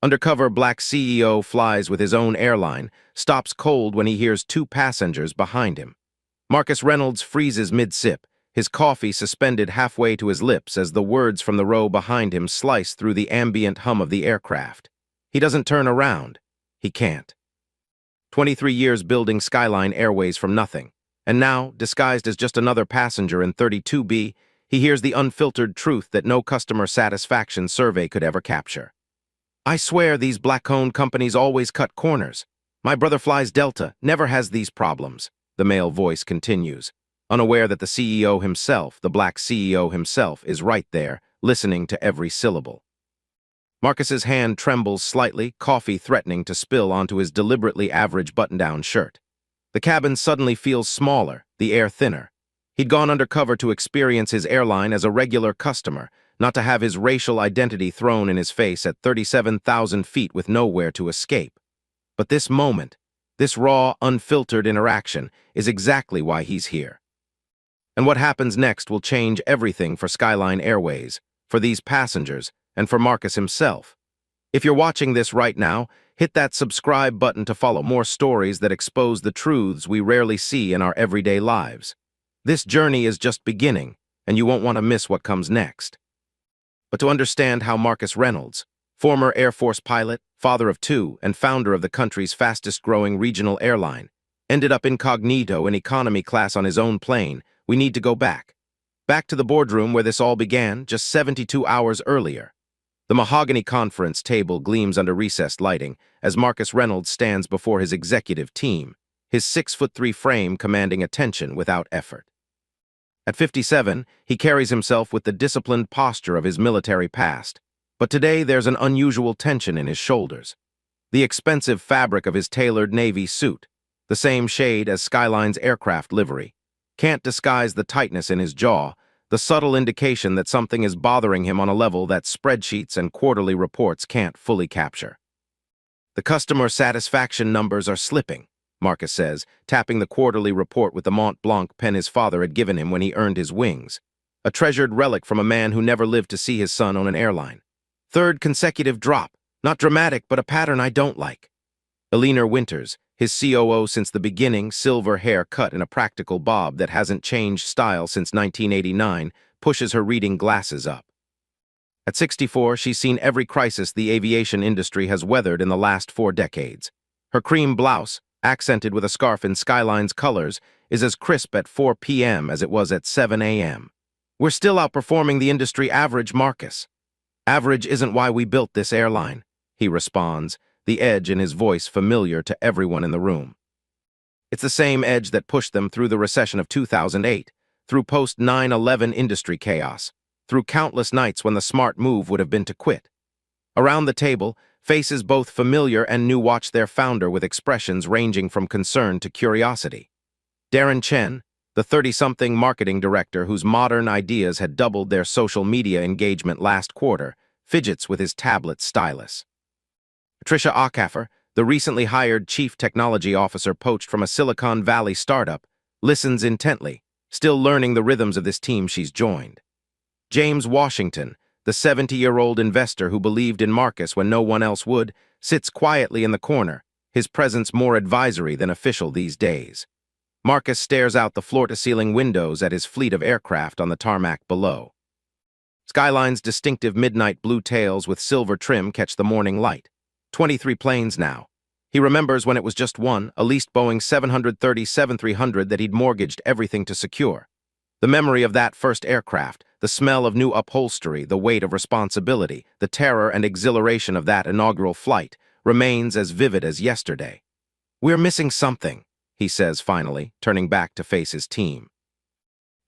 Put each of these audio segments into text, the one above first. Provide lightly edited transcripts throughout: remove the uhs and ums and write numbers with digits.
Undercover black CEO flies with his own airline, stops cold when he hears two passengers behind him. Marcus Reynolds freezes mid-sip, his coffee suspended halfway to his lips as the words from the row behind him slice through the ambient hum of the aircraft. He doesn't turn around. He can't. 23 years building Skyline Airways from nothing. And now, disguised as just another passenger in 32B, he hears the unfiltered truth that no customer satisfaction survey could ever capture. I swear these black-owned companies always cut corners. My brother flies Delta, never has these problems, the male voice continues, unaware that the CEO himself, the black CEO himself, is right there, listening to every syllable. Marcus's hand trembles slightly, coffee threatening to spill onto his deliberately average button-down shirt. The cabin suddenly feels smaller, the air thinner. He'd gone undercover to experience his airline as a regular customer, not to have his racial identity thrown in his face at 37,000 feet with nowhere to escape. But this moment, this raw, unfiltered interaction, is exactly why he's here. And what happens next will change everything for Skyline Airways, for these passengers, and for Marcus himself. If you're watching this right now, hit that subscribe button to follow more stories that expose the truths we rarely see in our everyday lives. This journey is just beginning, and you won't want to miss what comes next. But to understand how Marcus Reynolds, former Air Force pilot, father of two, and founder of the country's fastest-growing regional airline, ended up incognito in economy class on his own plane, we need to go back. Back to the boardroom where this all began just 72 hours earlier. The mahogany conference table gleams under recessed lighting as Marcus Reynolds stands before his executive team, his 6'3" frame commanding attention without effort. At 57, he carries himself with the disciplined posture of his military past, but today there's an unusual tension in his shoulders. The expensive fabric of his tailored navy suit, the same shade as Skyline's aircraft livery, can't disguise the tightness in his jaw, the subtle indication that something is bothering him on a level that spreadsheets and quarterly reports can't fully capture. The customer satisfaction numbers are slipping, Marcus says, tapping the quarterly report with the Mont Blanc pen his father had given him when he earned his wings, a treasured relic from a man who never lived to see his son own an airline. Third consecutive drop, not dramatic, but a pattern I don't like. Eleanor Winters, his COO since the beginning, silver hair cut in a practical bob that hasn't changed style since 1989, pushes her reading glasses up. At 64, she's seen every crisis the aviation industry has weathered in the last 4 decades. Her cream blouse, accented with a scarf in Skyline's colors, is as crisp at 4 p.m. as it was at 7 a.m. We're still outperforming the industry average, Marcus. Average isn't why we built this airline, he responds, the edge in his voice familiar to everyone in the room. It's the same edge that pushed them through the recession of 2008, through post-9/11 industry chaos, through countless nights when the smart move would have been to quit. Around the table, faces both familiar and new watch their founder with expressions ranging from concern to curiosity. Darren Chen, the 30-something marketing director whose modern ideas had doubled their social media engagement last quarter, fidgets with his tablet stylus. Tricia Acaffer, the recently hired chief technology officer poached from a Silicon Valley startup, listens intently, still learning the rhythms of this team she's joined. James Washington, the 70-year-old investor who believed in Marcus when no one else would, sits quietly in the corner, his presence more advisory than official these days. Marcus stares out the floor-to-ceiling windows at his fleet of aircraft on the tarmac below. Skyline's distinctive midnight blue tails with silver trim catch the morning light. 23 planes now. He remembers when it was just one, a leased Boeing 737-300 that he'd mortgaged everything to secure. The memory of that first aircraft, the smell of new upholstery, the weight of responsibility, the terror and exhilaration of that inaugural flight, remains as vivid as yesterday. We're missing something, he says finally, turning back to face his team.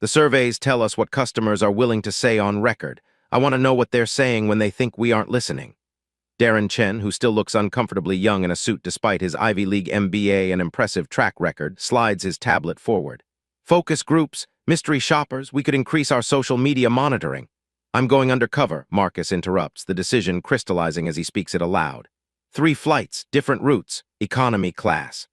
The surveys tell us what customers are willing to say on record. I want to know what they're saying when they think we aren't listening. Darren Chen, who still looks uncomfortably young in a suit despite his Ivy League MBA and impressive track record, slides his tablet forward. Focus groups, mystery shoppers, we could increase our social media monitoring. I'm going undercover, Marcus interrupts, the decision crystallizing as he speaks it aloud. 3 flights, different routes, economy class.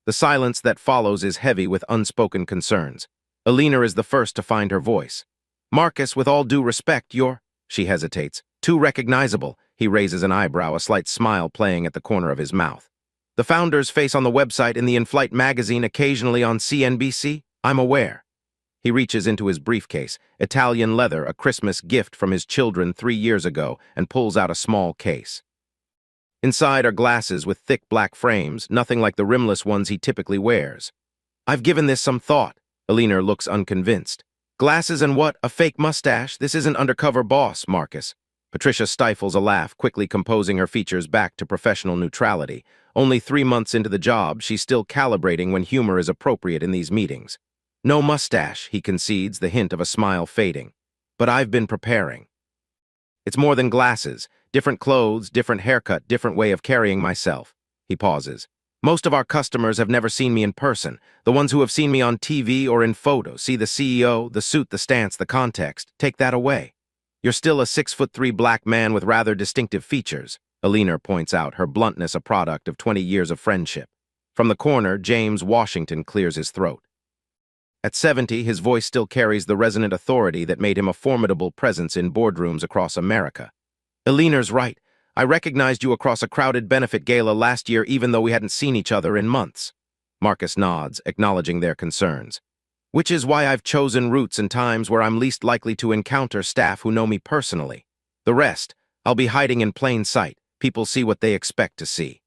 The silence that follows is heavy with unspoken concerns. Eleanor is the first to find her voice. Marcus, with all due respect, you're, she hesitates, too recognizable. He raises an eyebrow, a slight smile playing at the corner of his mouth. The founder's face on the website, in the in-flight magazine, occasionally on CNBC? I'm aware. He reaches into his briefcase, Italian leather, a Christmas gift from his children 3 years ago, and pulls out a small case. Inside are glasses with thick black frames, nothing like the rimless ones he typically wears. I've given this some thought. Alina looks unconvinced. Glasses and what? A fake mustache? This isn't Undercover, boss, Marcus. Patricia stifles a laugh, quickly composing her features back to professional neutrality. Only 3 months into the job, she's still calibrating when humor is appropriate in these meetings. No mustache, he concedes, the hint of a smile fading. But I've been preparing. It's more than glasses. Different clothes, different haircut, different way of carrying myself. He pauses. Most of our customers have never seen me in person. The ones who have seen me on TV or in photos, see the CEO, the suit, the stance, the context. Take that away. You're still a 6'3" black man with rather distinctive features. Alina points out, her bluntness a product of 20 years of friendship. From the corner, James Washington clears his throat. At 70, his voice still carries the resonant authority that made him a formidable presence in boardrooms across America. Alina's right. I recognized you across a crowded benefit gala last year even though we hadn't seen each other in months. Marcus nods, acknowledging their concerns. Which is why I've chosen routes and times where I'm least likely to encounter staff who know me personally. The rest, I'll be hiding in plain sight. People see what they expect to see.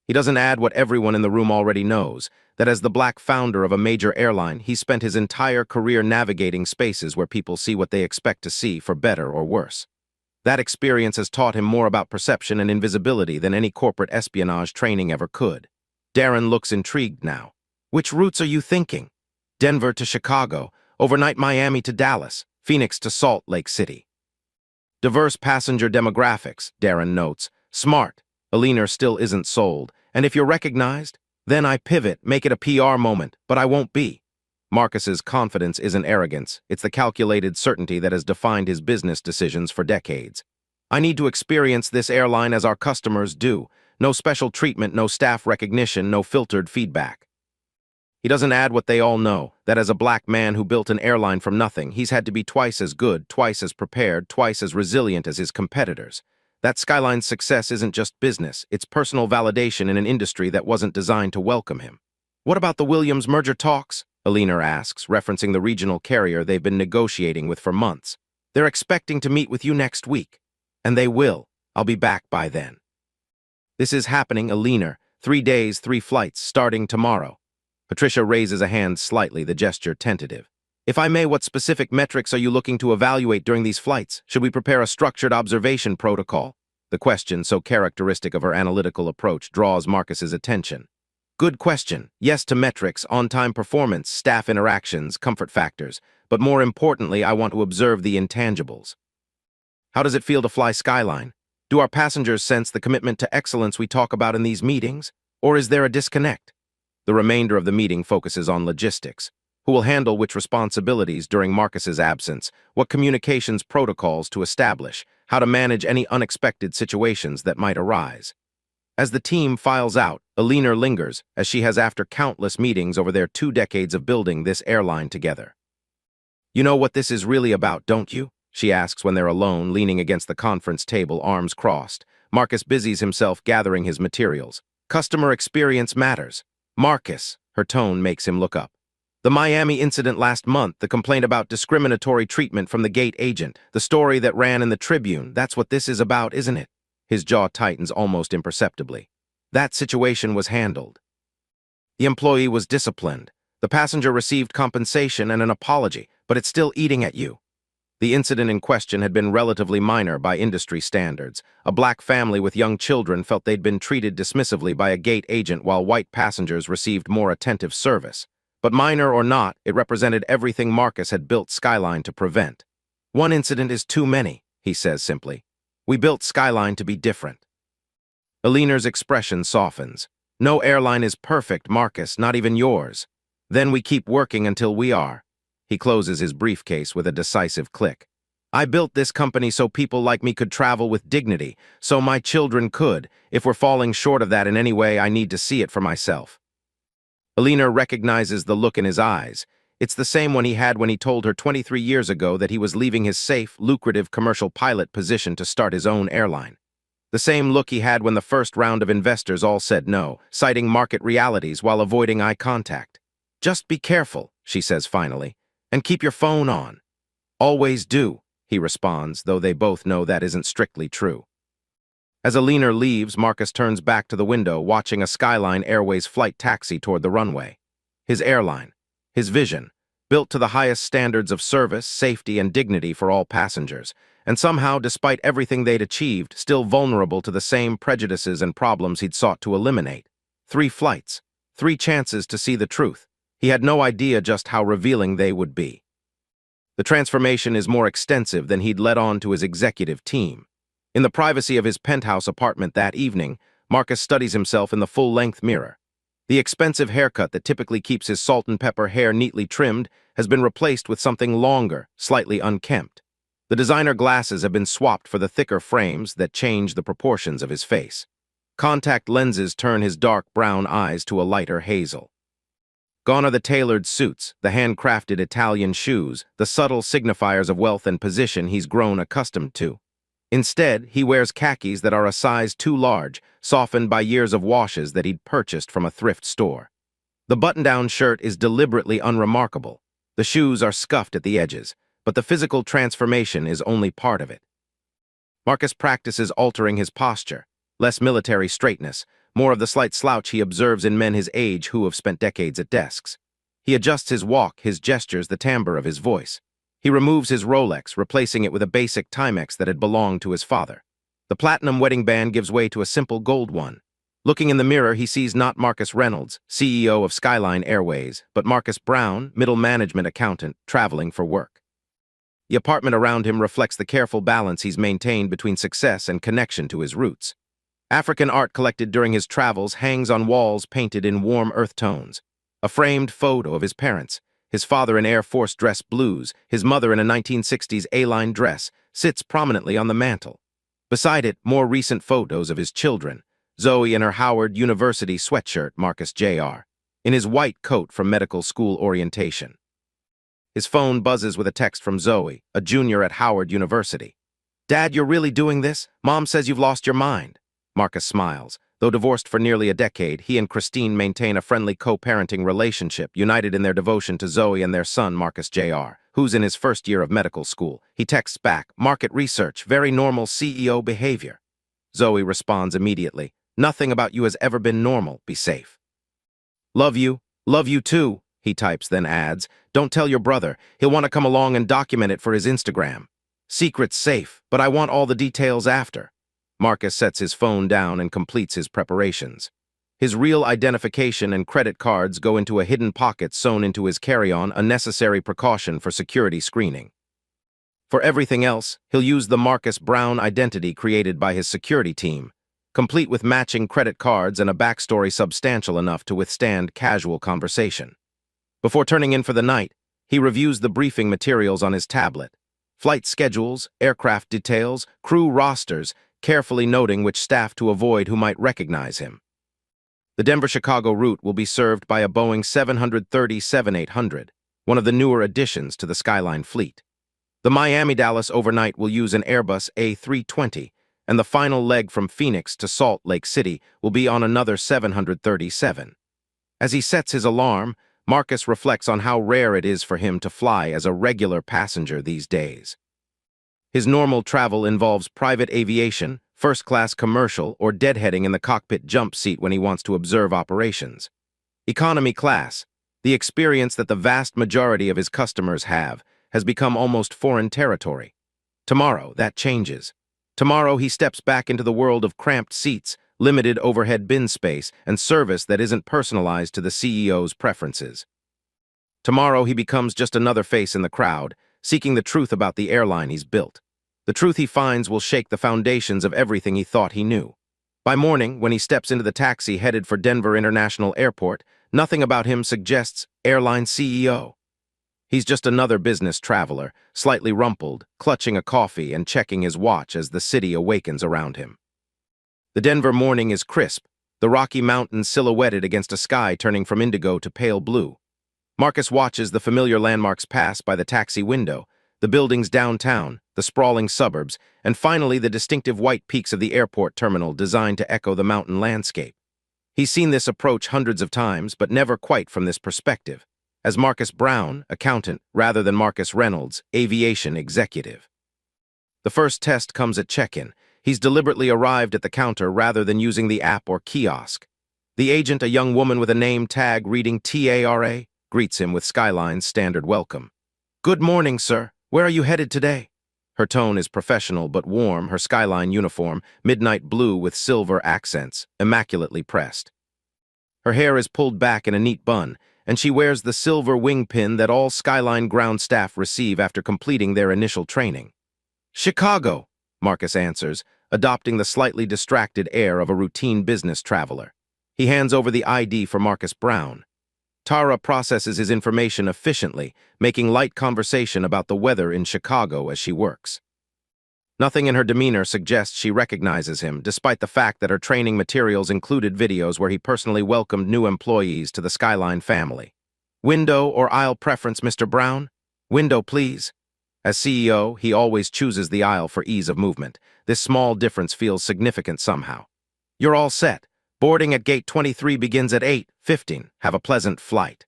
He doesn't add what everyone in the room already knows, that as the black founder of a major airline, he spent his entire career navigating spaces where people see what they expect to see, for better or worse. That experience has taught him more about perception and invisibility than any corporate espionage training ever could. Darren looks intrigued now. Which routes are you thinking? Denver to Chicago, overnight Miami to Dallas, Phoenix to Salt Lake City. Diverse passenger demographics, Darren notes. Smart. Alina still isn't sold. And if you're recognized, then I pivot, make it a PR moment, but I won't be. Marcus's confidence isn't arrogance. It's the calculated certainty that has defined his business decisions for decades. I need to experience this airline as our customers do. No special treatment, no staff recognition, no filtered feedback. He doesn't add what they all know, that as a black man who built an airline from nothing, he's had to be twice as good, twice as prepared, twice as resilient as his competitors. That Skyline's success isn't just business, it's personal validation in an industry that wasn't designed to welcome him. What about the Williams merger talks? Alina asks, referencing the regional carrier they've been negotiating with for months. They're expecting to meet with you next week. And they will. I'll be back by then. This is happening, Alina. 3 days, 3 flights, starting tomorrow. Patricia raises a hand slightly, the gesture tentative. If I may, what specific metrics are you looking to evaluate during these flights? Should we prepare a structured observation protocol? The question, so characteristic of her analytical approach, draws Marcus's attention. Good question. Yes to metrics, on-time performance, staff interactions, comfort factors. But more importantly, I want to observe the intangibles. How does it feel to fly Skyline? Do our passengers sense the commitment to excellence we talk about in these meetings? Or is there a disconnect? The remainder of the meeting focuses on logistics. Who will handle which responsibilities during Marcus's absence? What communications protocols to establish? How to manage any unexpected situations that might arise? As the team files out, Alina lingers, as she has after countless meetings over their 2 decades of building this airline together. You know what this is really about, don't you? She asks when they're alone, leaning against the conference table, arms crossed. Marcus busies himself gathering his materials. Customer experience matters. Marcus, her tone makes him look up. The Miami incident last month, the complaint about discriminatory treatment from the gate agent, the story that ran in the Tribune, that's what this is about, isn't it? His jaw tightens almost imperceptibly. That situation was handled. The employee was disciplined. The passenger received compensation and an apology, but it's still eating at you. The incident in question had been relatively minor by industry standards. A black family with young children felt they'd been treated dismissively by a gate agent while white passengers received more attentive service. But minor or not, it represented everything Marcus had built Skyline to prevent. One incident is too many, he says simply. We built Skyline to be different. Alina's expression softens. No airline is perfect, Marcus, not even yours. Then we keep working until we are. He closes his briefcase with a decisive click. I built this company so people like me could travel with dignity, so my children could. If we're falling short of that in any way, I need to see it for myself. Alina recognizes the look in his eyes. It's the same one he had when he told her 23 years ago that he was leaving his safe, lucrative commercial pilot position to start his own airline. The same look he had when the first round of investors all said no, citing market realities while avoiding eye contact. "Just be careful," she says finally, "and keep your phone on." "Always do," he responds, though they both know that isn't strictly true. As a leaner leaves, Marcus turns back to the window, watching a Skyline Airways flight taxi toward the runway. His airline, his vision, built to the highest standards of service, safety, and dignity for all passengers, and somehow, despite everything they'd achieved, still vulnerable to the same prejudices and problems he'd sought to eliminate. 3 flights, 3 chances to see the truth. He had no idea just how revealing they would be. The transformation is more extensive than he'd let on to his executive team. In the privacy of his penthouse apartment that evening, Marcus studies himself in the full-length mirror. The expensive haircut that typically keeps his salt and pepper hair neatly trimmed has been replaced with something longer, slightly unkempt. The designer glasses have been swapped for the thicker frames that change the proportions of his face. Contact lenses turn his dark brown eyes to a lighter hazel. Gone are the tailored suits, the handcrafted Italian shoes, the subtle signifiers of wealth and position he's grown accustomed to. Instead, he wears khakis that are a size too large, softened by years of washes that he'd purchased from a thrift store. The button-down shirt is deliberately unremarkable. The shoes are scuffed at the edges, but the physical transformation is only part of it. Marcus practices altering his posture, less military straightness, more of the slight slouch he observes in men his age who have spent decades at desks. He adjusts his walk, his gestures, the timbre of his voice. He removes his Rolex, replacing it with a basic Timex that had belonged to his father. The platinum wedding band gives way to a simple gold one. Looking in the mirror, he sees not Marcus Reynolds, CEO of Skyline Airways, but Marcus Brown, middle management accountant, traveling for work. The apartment around him reflects the careful balance he's maintained between success and connection to his roots. African art collected during his travels hangs on walls painted in warm earth tones. A framed photo of his parents, his father in Air Force dress blues, his mother in a 1960s A-line dress, sits prominently on the mantel. Beside it, more recent photos of his children, Zoe in her Howard University sweatshirt, Marcus Jr., in his white coat from medical school orientation. His phone buzzes with a text from Zoe, a junior at Howard University. "Dad, you're really doing this? Mom says you've lost your mind." Marcus smiles. Though divorced for nearly a decade, he and Christine maintain a friendly co-parenting relationship, united in their devotion to Zoe and their son, Marcus Jr., who's in his first year of medical school. He texts back, "Market research, very normal CEO behavior." Zoe responds immediately, "Nothing about you has ever been normal, be safe." Love you too," he types, then adds, "Don't tell your brother, he'll want to come along and document it for his Instagram. Secret's safe, but I want all the details after." Marcus sets his phone down and completes his preparations. His real identification and credit cards go into a hidden pocket sewn into his carry-on, a necessary precaution for security screening. For everything else, he'll use the Marcus Brown identity created by his security team, complete with matching credit cards and a backstory substantial enough to withstand casual conversation. Before turning in for the night, he reviews the briefing materials on his tablet. Flight schedules, aircraft details, crew rosters, carefully noting which staff to avoid who might recognize him. The Denver-Chicago route will be served by a Boeing 737-800, one of the newer additions to the Skyline fleet. The Miami-Dallas overnight will use an Airbus A320, and the final leg from Phoenix to Salt Lake City will be on another 737. As he sets his alarm, Marcus reflects on how rare it is for him to fly as a regular passenger these days. His normal travel involves private aviation, first-class commercial, or deadheading in the cockpit jump seat when he wants to observe operations. Economy class, the experience that the vast majority of his customers have, has become almost foreign territory. Tomorrow, that changes. Tomorrow, he steps back into the world of cramped seats, limited overhead bin space, and service that isn't personalized to the CEO's preferences. Tomorrow, he becomes just another face in the crowd, seeking the truth about the airline he's built. The truth he finds will shake the foundations of everything he thought he knew. By morning, when he steps into the taxi headed for Denver International Airport, nothing about him suggests airline CEO. He's just another business traveler, slightly rumpled, clutching a coffee and checking his watch as the city awakens around him. The Denver morning is crisp, the Rocky Mountains silhouetted against a sky turning from indigo to pale blue. Marcus watches the familiar landmarks pass by the taxi window, the buildings downtown, the sprawling suburbs, and finally the distinctive white peaks of the airport terminal designed to echo the mountain landscape. He's seen this approach hundreds of times, but never quite from this perspective, as Marcus Brown, accountant, rather than Marcus Reynolds, aviation executive. The first test comes at check-in. He's deliberately arrived at the counter rather than using the app or kiosk. The agent, a young woman with a name tag reading TARA, greets him with Skyline's standard welcome. "Good morning, sir. Where are you headed today?" Her tone is professional but warm, her Skyline uniform, midnight blue with silver accents, immaculately pressed. Her hair is pulled back in a neat bun, and she wears the silver wing pin that all Skyline ground staff receive after completing their initial training. "Chicago," Marcus answers, adopting the slightly distracted air of a routine business traveler. He hands over the ID for Marcus Brown. Tara processes his information efficiently, making light conversation about the weather in Chicago as she works. Nothing in her demeanor suggests she recognizes him, despite the fact that her training materials included videos where he personally welcomed new employees to the Skyline family. "Window or aisle preference, Mr. Brown?" "Window, please." As CEO, he always chooses the aisle for ease of movement. This small difference feels significant somehow. "You're all set. Boarding at gate 23 begins at 8:15. Have a pleasant flight."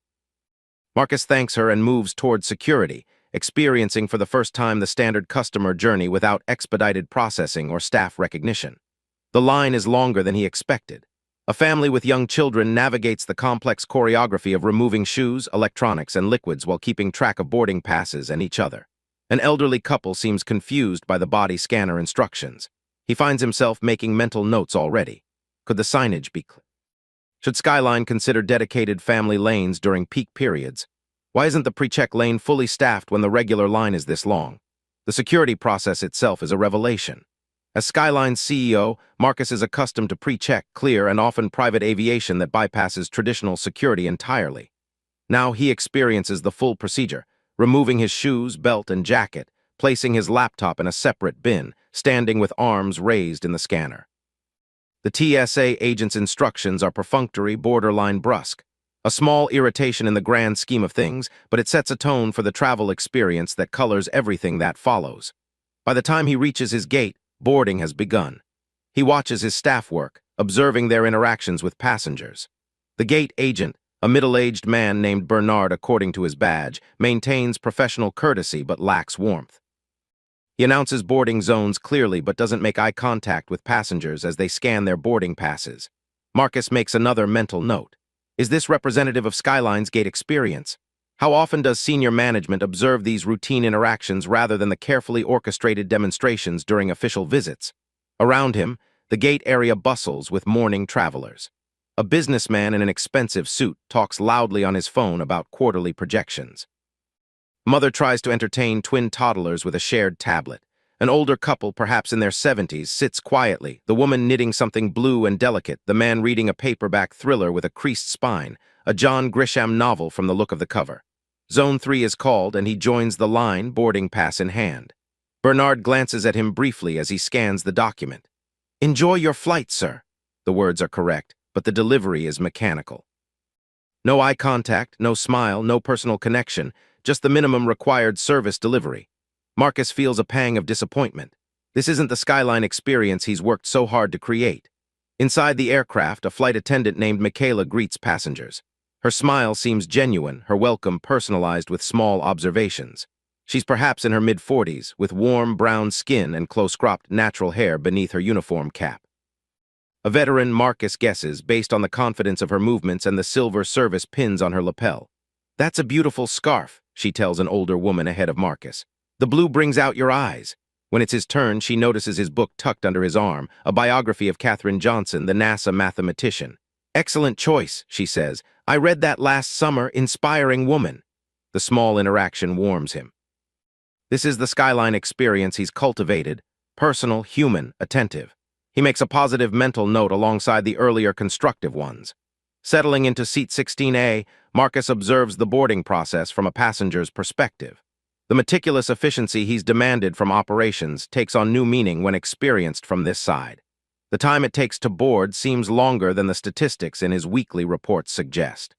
Marcus thanks her and moves toward security, experiencing for the first time the standard customer journey without expedited processing or staff recognition. The line is longer than he expected. A family with young children navigates the complex choreography of removing shoes, electronics, and liquids while keeping track of boarding passes and each other. An elderly couple seems confused by the body scanner instructions. He finds himself making mental notes already. Could the signage be clear? Should Skyline consider dedicated family lanes during peak periods? Why isn't the pre-check lane fully staffed when the regular line is this long? The security process itself is a revelation. As Skyline's CEO, Marcus is accustomed to pre-check, clear, and often private aviation that bypasses traditional security entirely. Now he experiences the full procedure, removing his shoes, belt, and jacket, placing his laptop in a separate bin, standing with arms raised in the scanner. The TSA agent's instructions are perfunctory, borderline brusque. A small irritation in the grand scheme of things, but it sets a tone for the travel experience that colors everything that follows. By the time he reaches his gate, boarding has begun. He watches his staff work, observing their interactions with passengers. The gate agent, a middle-aged man named Bernard according to his badge, maintains professional courtesy but lacks warmth. He announces boarding zones clearly but doesn't make eye contact with passengers as they scan their boarding passes. Marcus makes another mental note. Is this representative of Skyline's gate experience? How often does senior management observe these routine interactions rather than the carefully orchestrated demonstrations during official visits? Around him, the gate area bustles with morning travelers. A businessman in an expensive suit talks loudly on his phone about quarterly projections. Mother tries to entertain twin toddlers with a shared tablet. An older couple, perhaps in their 70s, sits quietly, the woman knitting something blue and delicate, the man reading a paperback thriller with a creased spine, a John Grisham novel from the look of the cover. Zone 3 is called, and he joins the line, boarding pass in hand. Bernard glances at him briefly as he scans the document. "Enjoy your flight, sir." The words are correct, but the delivery is mechanical. No eye contact, no smile, no personal connection, just the minimum required service delivery. Marcus feels a pang of disappointment. This isn't the Skyline experience he's worked so hard to create. Inside the aircraft, a flight attendant named Michaela greets passengers. Her smile seems genuine, her welcome personalized with small observations. She's perhaps in her mid-40s, with warm brown skin and close-cropped natural hair beneath her uniform cap. A veteran, Marcus guesses, based on the confidence of her movements and the silver service pins on her lapel. "That's a beautiful scarf," she tells an older woman ahead of Marcus. "The blue brings out your eyes." When it's his turn, she notices his book tucked under his arm, a biography of Katherine Johnson, the NASA mathematician. "Excellent choice," she says. "I read that last summer, inspiring woman." The small interaction warms him. This is the Skyline experience he's cultivated, personal, human, attentive. He makes a positive mental note alongside the earlier constructive ones. Settling into seat 16A, Marcus observes the boarding process from a passenger's perspective. The meticulous efficiency he's demanded from operations takes on new meaning when experienced from this side. The time it takes to board seems longer than the statistics in his weekly reports suggest.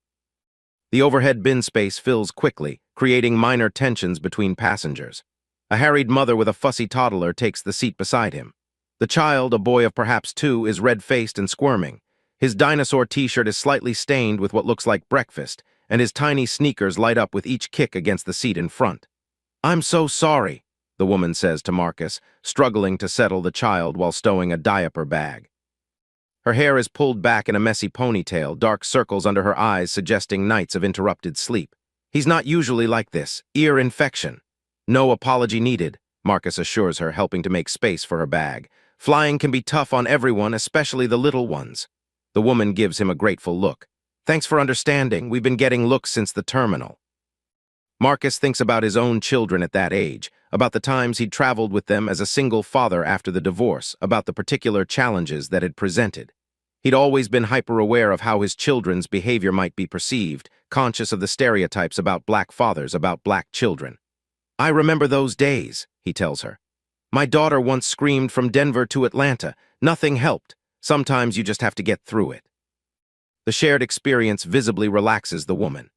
The overhead bin space fills quickly, creating minor tensions between passengers. A harried mother with a fussy toddler takes the seat beside him. The child, a boy of perhaps 2, is red-faced and squirming. His dinosaur t-shirt is slightly stained with what looks like breakfast, and his tiny sneakers light up with each kick against the seat in front. "I'm so sorry," the woman says to Marcus, struggling to settle the child while stowing a diaper bag. Her hair is pulled back in a messy ponytail, dark circles under her eyes suggesting nights of interrupted sleep. "He's not usually like this. Ear infection." "No apology needed," Marcus assures her, helping to make space for her bag. "Flying can be tough on everyone, especially the little ones." The woman gives him a grateful look. "Thanks for understanding. We've been getting looks since the terminal." Marcus thinks about his own children at that age, about the times he'd traveled with them as a single father after the divorce, about the particular challenges that had presented. He'd always been hyper-aware of how his children's behavior might be perceived, conscious of the stereotypes about black fathers, about black children. "I remember those days," he tells her. "My daughter once screamed from Denver to Atlanta. Nothing helped. Sometimes you just have to get through it." The shared experience visibly relaxes the woman.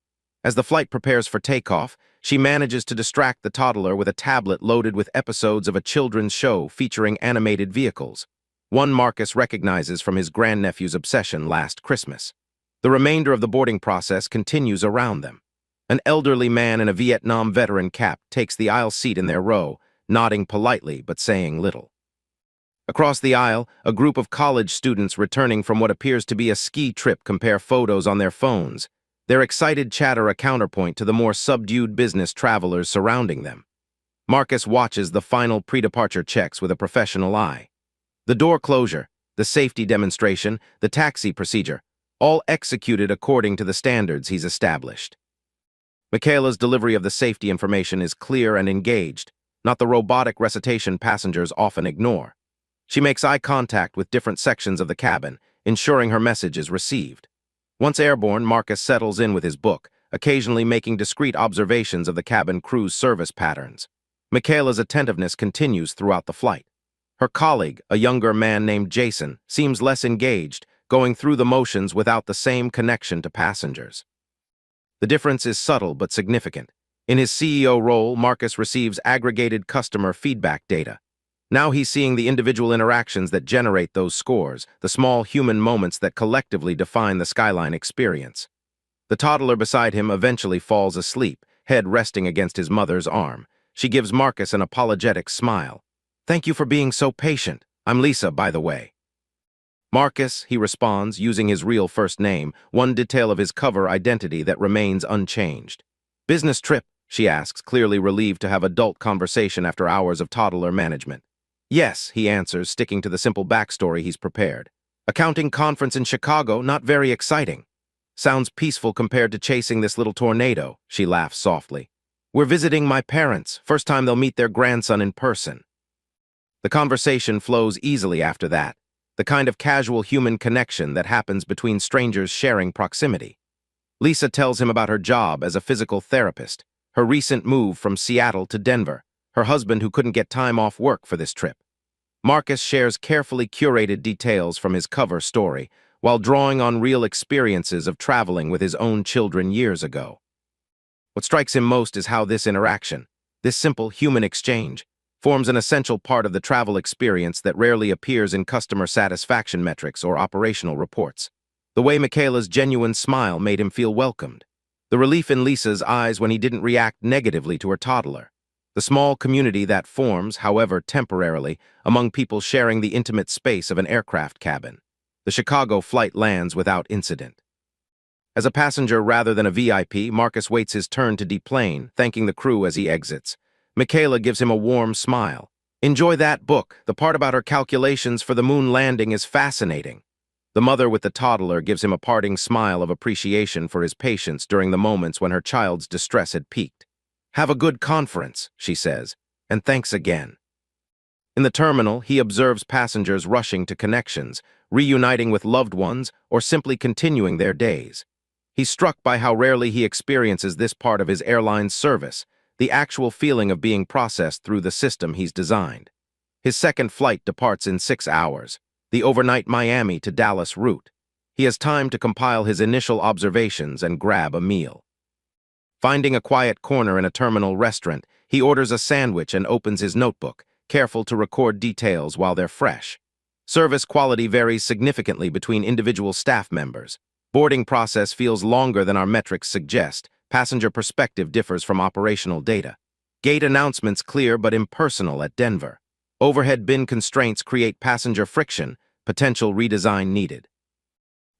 As the flight prepares for takeoff, she manages to distract the toddler with a tablet loaded with episodes of a children's show featuring animated vehicles. One Marcus recognizes from his grandnephew's obsession last Christmas. The remainder of the boarding process continues around them. An elderly man in a Vietnam veteran cap takes the aisle seat in their row, nodding politely but saying little. Across the aisle, a group of college students returning from what appears to be a ski trip compare photos on their phones, their excited chatter a counterpoint to the more subdued business travelers surrounding them. Marcus watches the final pre-departure checks with a professional eye. The door closure, the safety demonstration, the taxi procedure, all executed according to the standards he's established. Michaela's delivery of the safety information is clear and engaged, not the robotic recitation passengers often ignore. She makes eye contact with different sections of the cabin, ensuring her message is received. Once airborne, Marcus settles in with his book, occasionally making discreet observations of the cabin crew's service patterns. Michaela's attentiveness continues throughout the flight. Her colleague, a younger man named Jason, seems less engaged, going through the motions without the same connection to passengers. The difference is subtle but significant. In his CEO role, Marcus receives aggregated customer feedback data. Now he's seeing the individual interactions that generate those scores, the small human moments that collectively define the skyline experience. The toddler beside him eventually falls asleep, head resting against his mother's arm. She gives Marcus an apologetic smile. "Thank you for being so patient. I'm Lisa, by the way." "Marcus," he responds, using his real first name, one detail of his cover identity that remains unchanged. "Business trip?" she asks, clearly relieved to have adult conversation after hours of toddler management. "Yes," he answers, sticking to the simple backstory he's prepared. "Accounting conference in Chicago, not very exciting." "Sounds peaceful compared to chasing this little tornado," she laughs softly. "We're visiting my parents, first time they'll meet their grandson in person." The conversation flows easily after that, the kind of casual human connection that happens between strangers sharing proximity. Lisa tells him about her job as a physical therapist, her recent move from Seattle to Denver, her husband who couldn't get time off work for this trip. Marcus shares carefully curated details from his cover story, while drawing on real experiences of traveling with his own children years ago. What strikes him most is how this interaction, this simple human exchange, forms an essential part of the travel experience that rarely appears in customer satisfaction metrics or operational reports. The way Michaela's genuine smile made him feel welcomed. The relief in Lisa's eyes when he didn't react negatively to her toddler. The small community that forms, however temporarily, among people sharing the intimate space of an aircraft cabin. The Chicago flight lands without incident. As a passenger rather than a VIP, Marcus waits his turn to deplane, thanking the crew as he exits. Michaela gives him a warm smile. "Enjoy that book. The part about her calculations for the moon landing is fascinating." The mother with the toddler gives him a parting smile of appreciation for his patience during the moments when her child's distress had peaked. "Have a good conference," she says, "and thanks again." In the terminal, he observes passengers rushing to connections, reuniting with loved ones, or simply continuing their days. He's struck by how rarely he experiences this part of his airline's service, the actual feeling of being processed through the system he's designed. His second flight departs in 6 hours, the overnight Miami to Dallas route. He has time to compile his initial observations and grab a meal. Finding a quiet corner in a terminal restaurant, he orders a sandwich and opens his notebook, careful to record details while they're fresh. Service quality varies significantly between individual staff members. Boarding process feels longer than our metrics suggest. Passenger perspective differs from operational data. Gate announcements clear but impersonal at Denver. Overhead bin constraints create passenger friction, potential redesign needed.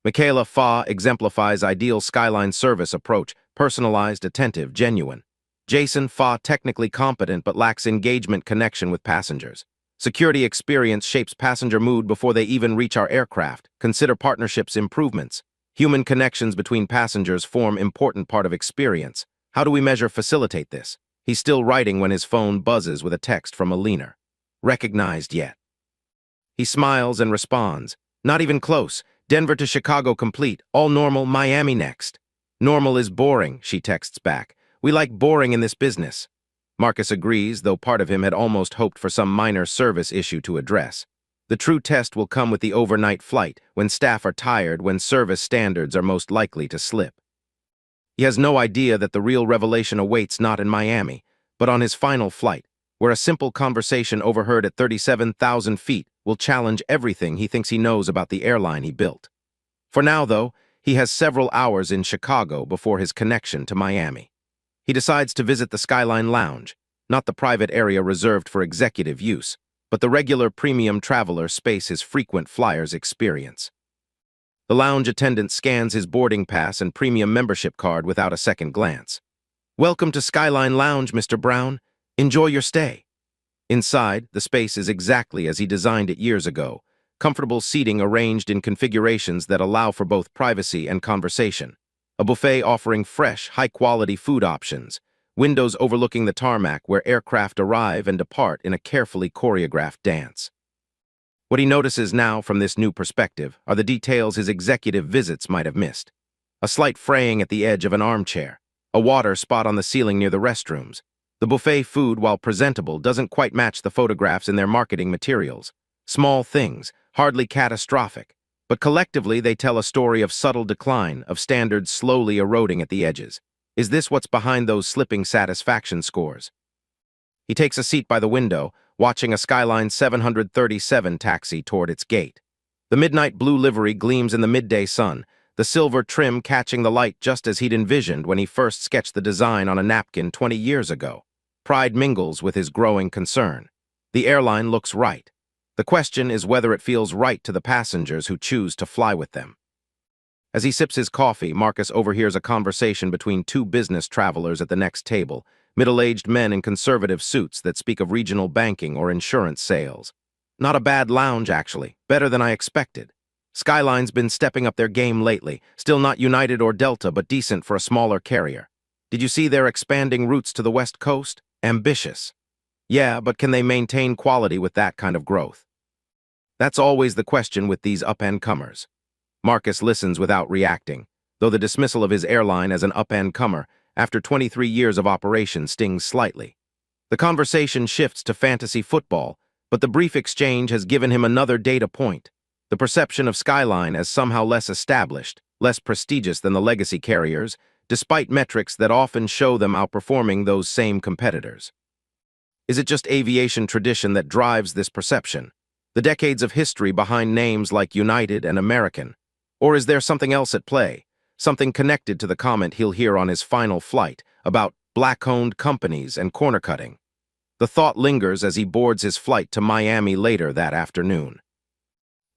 Michaela Fa exemplifies ideal skyline service approach, personalized, attentive, genuine. Jason Fa technically competent but lacks engagement connection with passengers. Security experience shapes passenger mood before they even reach our aircraft. Consider partnerships improvements. Human connections between passengers form important part of experience. How do we facilitate this? He's still writing when his phone buzzes with a text from a leaner. Recognized yet? He smiles and responds. Not even close. Denver to Chicago complete. All normal, Miami next. Normal is boring, she texts back. We like boring in this business. Marcus agrees, though part of him had almost hoped for some minor service issue to address. The true test will come with the overnight flight, when staff are tired, when service standards are most likely to slip. He has no idea that the real revelation awaits not in Miami, but on his final flight, where a simple conversation overheard at 37,000 feet will challenge everything he thinks he knows about the airline he built. For now, though, he has several hours in Chicago before his connection to Miami. He decides to visit the Skyline Lounge, not the private area reserved for executive use, but the regular premium traveler space his frequent flyers experience. The lounge attendant scans his boarding pass and premium membership card without a second glance. Welcome to Skyline Lounge, Mr. Brown. Enjoy your stay. Inside, the space is exactly as he designed it years ago, comfortable seating arranged in configurations that allow for both privacy and conversation. A buffet offering fresh, high-quality food options, windows overlooking the tarmac where aircraft arrive and depart in a carefully choreographed dance. What he notices now from this new perspective are the details his executive visits might have missed. A slight fraying at the edge of an armchair, a water spot on the ceiling near the restrooms. The buffet food, while presentable, doesn't quite match the photographs in their marketing materials. Small things, hardly catastrophic, but collectively they tell a story of subtle decline, of standards slowly eroding at the edges. Is this what's behind those slipping satisfaction scores? He takes a seat by the window, watching a Skyline 737 taxi toward its gate. The midnight blue livery gleams in the midday sun, the silver trim catching the light just as he'd envisioned when he first sketched the design on a napkin 20 years ago. Pride mingles with his growing concern. The airline looks right. The question is whether it feels right to the passengers who choose to fly with them. As he sips his coffee, Marcus overhears a conversation between two business travelers at the next table, middle-aged men in conservative suits that speak of regional banking or insurance sales. Not a bad lounge, actually. Better than I expected. Skyline's been stepping up their game lately, still not United or Delta, but decent for a smaller carrier. Did you see their expanding routes to the West Coast? Ambitious. Yeah, but can they maintain quality with that kind of growth? That's always the question with these up-and-comers. Marcus listens without reacting, though the dismissal of his airline as an up-and-comer after 23 years of operation stings slightly. The conversation shifts to fantasy football, but the brief exchange has given him another data point. The perception of Skyline as somehow less established, less prestigious than the legacy carriers, despite metrics that often show them outperforming those same competitors. Is it just aviation tradition that drives this perception? The decades of history behind names like United and American? Or is there something else at play? Something connected to the comment he'll hear on his final flight about black-owned companies and corner-cutting? The thought lingers as he boards his flight to Miami later that afternoon.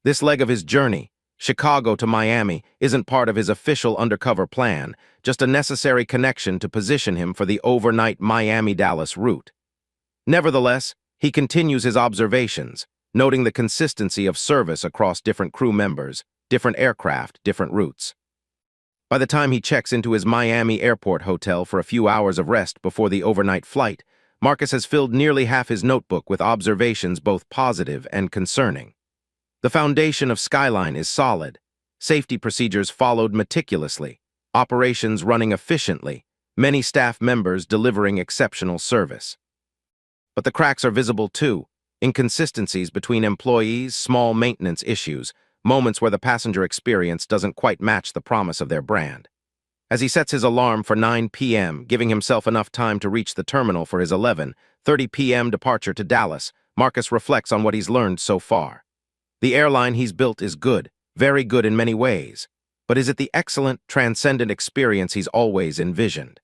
This leg of his journey, Chicago to Miami, isn't part of his official undercover plan, just a necessary connection to position him for the overnight Miami-Dallas route. Nevertheless, he continues his observations, noting the consistency of service across different crew members, different aircraft, different routes. By the time he checks into his Miami airport hotel for a few hours of rest before the overnight flight, Marcus has filled nearly half his notebook with observations both positive and concerning. The foundation of Skyline is solid, safety procedures followed meticulously, operations running efficiently, many staff members delivering exceptional service. But the cracks are visible too, inconsistencies between employees, small maintenance issues, moments where the passenger experience doesn't quite match the promise of their brand. As he sets his alarm for 9 p.m., giving himself enough time to reach the terminal for his 11:30 p.m. departure to Dallas, Marcus reflects on what he's learned so far. The airline he's built is good, very good in many ways, but is it the excellent, transcendent experience he's always envisioned?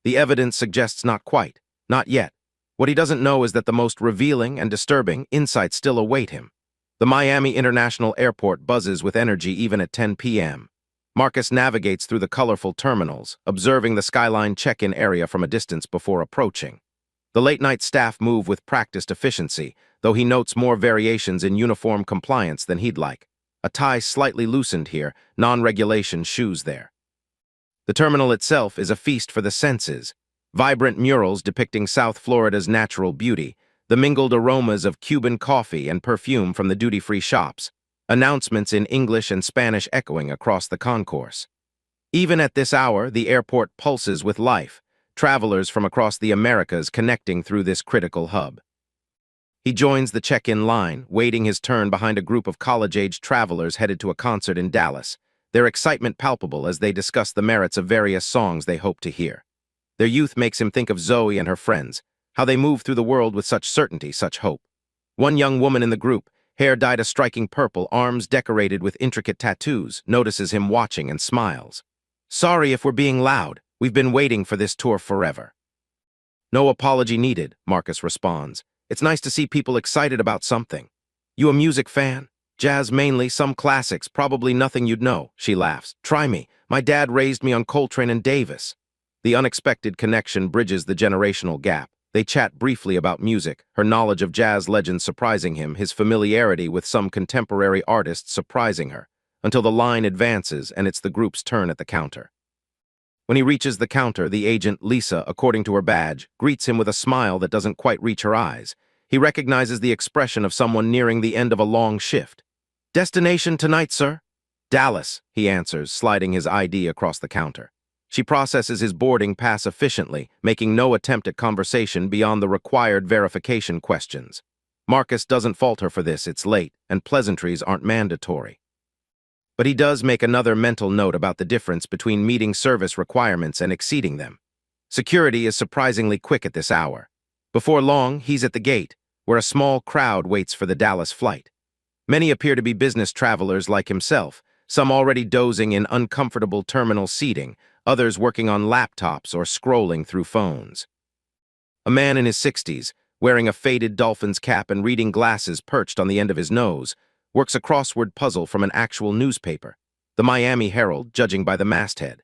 The evidence suggests not quite, not yet. What he doesn't know is that the most revealing and disturbing insights still await him. The Miami International Airport buzzes with energy even at 10 p.m. Marcus navigates through the colorful terminals, observing the Skyline check-in area from a distance before approaching. The late-night staff move with practiced efficiency, though he notes more variations in uniform compliance than he'd like. A tie slightly loosened here, non-regulation shoes there. The terminal itself is a feast for the senses. Vibrant murals depicting South Florida's natural beauty, the mingled aromas of Cuban coffee and perfume from the duty-free shops, announcements in English and Spanish echoing across the concourse. Even at this hour, the airport pulses with life, travelers from across the Americas connecting through this critical hub. He joins the check-in line, waiting his turn behind a group of college-age travelers headed to a concert in Dallas, their excitement palpable as they discuss the merits of various songs they hope to hear. Their youth makes him think of Zoe and her friends, how they move through the world with such certainty, such hope. One young woman in the group, hair dyed a striking purple, arms decorated with intricate tattoos, notices him watching and smiles. "Sorry if we're being loud. We've been waiting for this tour forever." "No apology needed," Marcus responds. "It's nice to see people excited about something." "You a music fan?" "Jazz mainly, some classics, probably nothing you'd know," she laughs. "Try me. My dad raised me on Coltrane and Davis." The unexpected connection bridges the generational gap. They chat briefly about music, her knowledge of jazz legends surprising him, his familiarity with some contemporary artists surprising her, until the line advances and it's the group's turn at the counter. When he reaches the counter, the agent, Lisa, according to her badge, greets him with a smile that doesn't quite reach her eyes. He recognizes the expression of someone nearing the end of a long shift. "Destination tonight, sir?" "Dallas," he answers, sliding his ID across the counter. She processes his boarding pass efficiently, making no attempt at conversation beyond the required verification questions. Marcus doesn't fault her for this, it's late, and pleasantries aren't mandatory. But he does make another mental note about the difference between meeting service requirements and exceeding them. Security is surprisingly quick at this hour. Before long, he's at the gate, where a small crowd waits for the Dallas flight. Many appear to be business travelers like himself, some already dozing in uncomfortable terminal seating, others working on laptops or scrolling through phones. A man in his 60s, wearing a faded Dolphins cap and reading glasses perched on the end of his nose, works a crossword puzzle from an actual newspaper, the Miami Herald, judging by the masthead.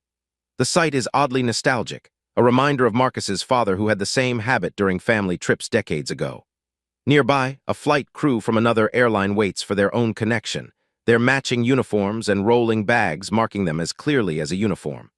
The sight is oddly nostalgic, a reminder of Marcus's father who had the same habit during family trips decades ago. Nearby, a flight crew from another airline waits for their own connection, their matching uniforms and rolling bags marking them as clearly as a uniform.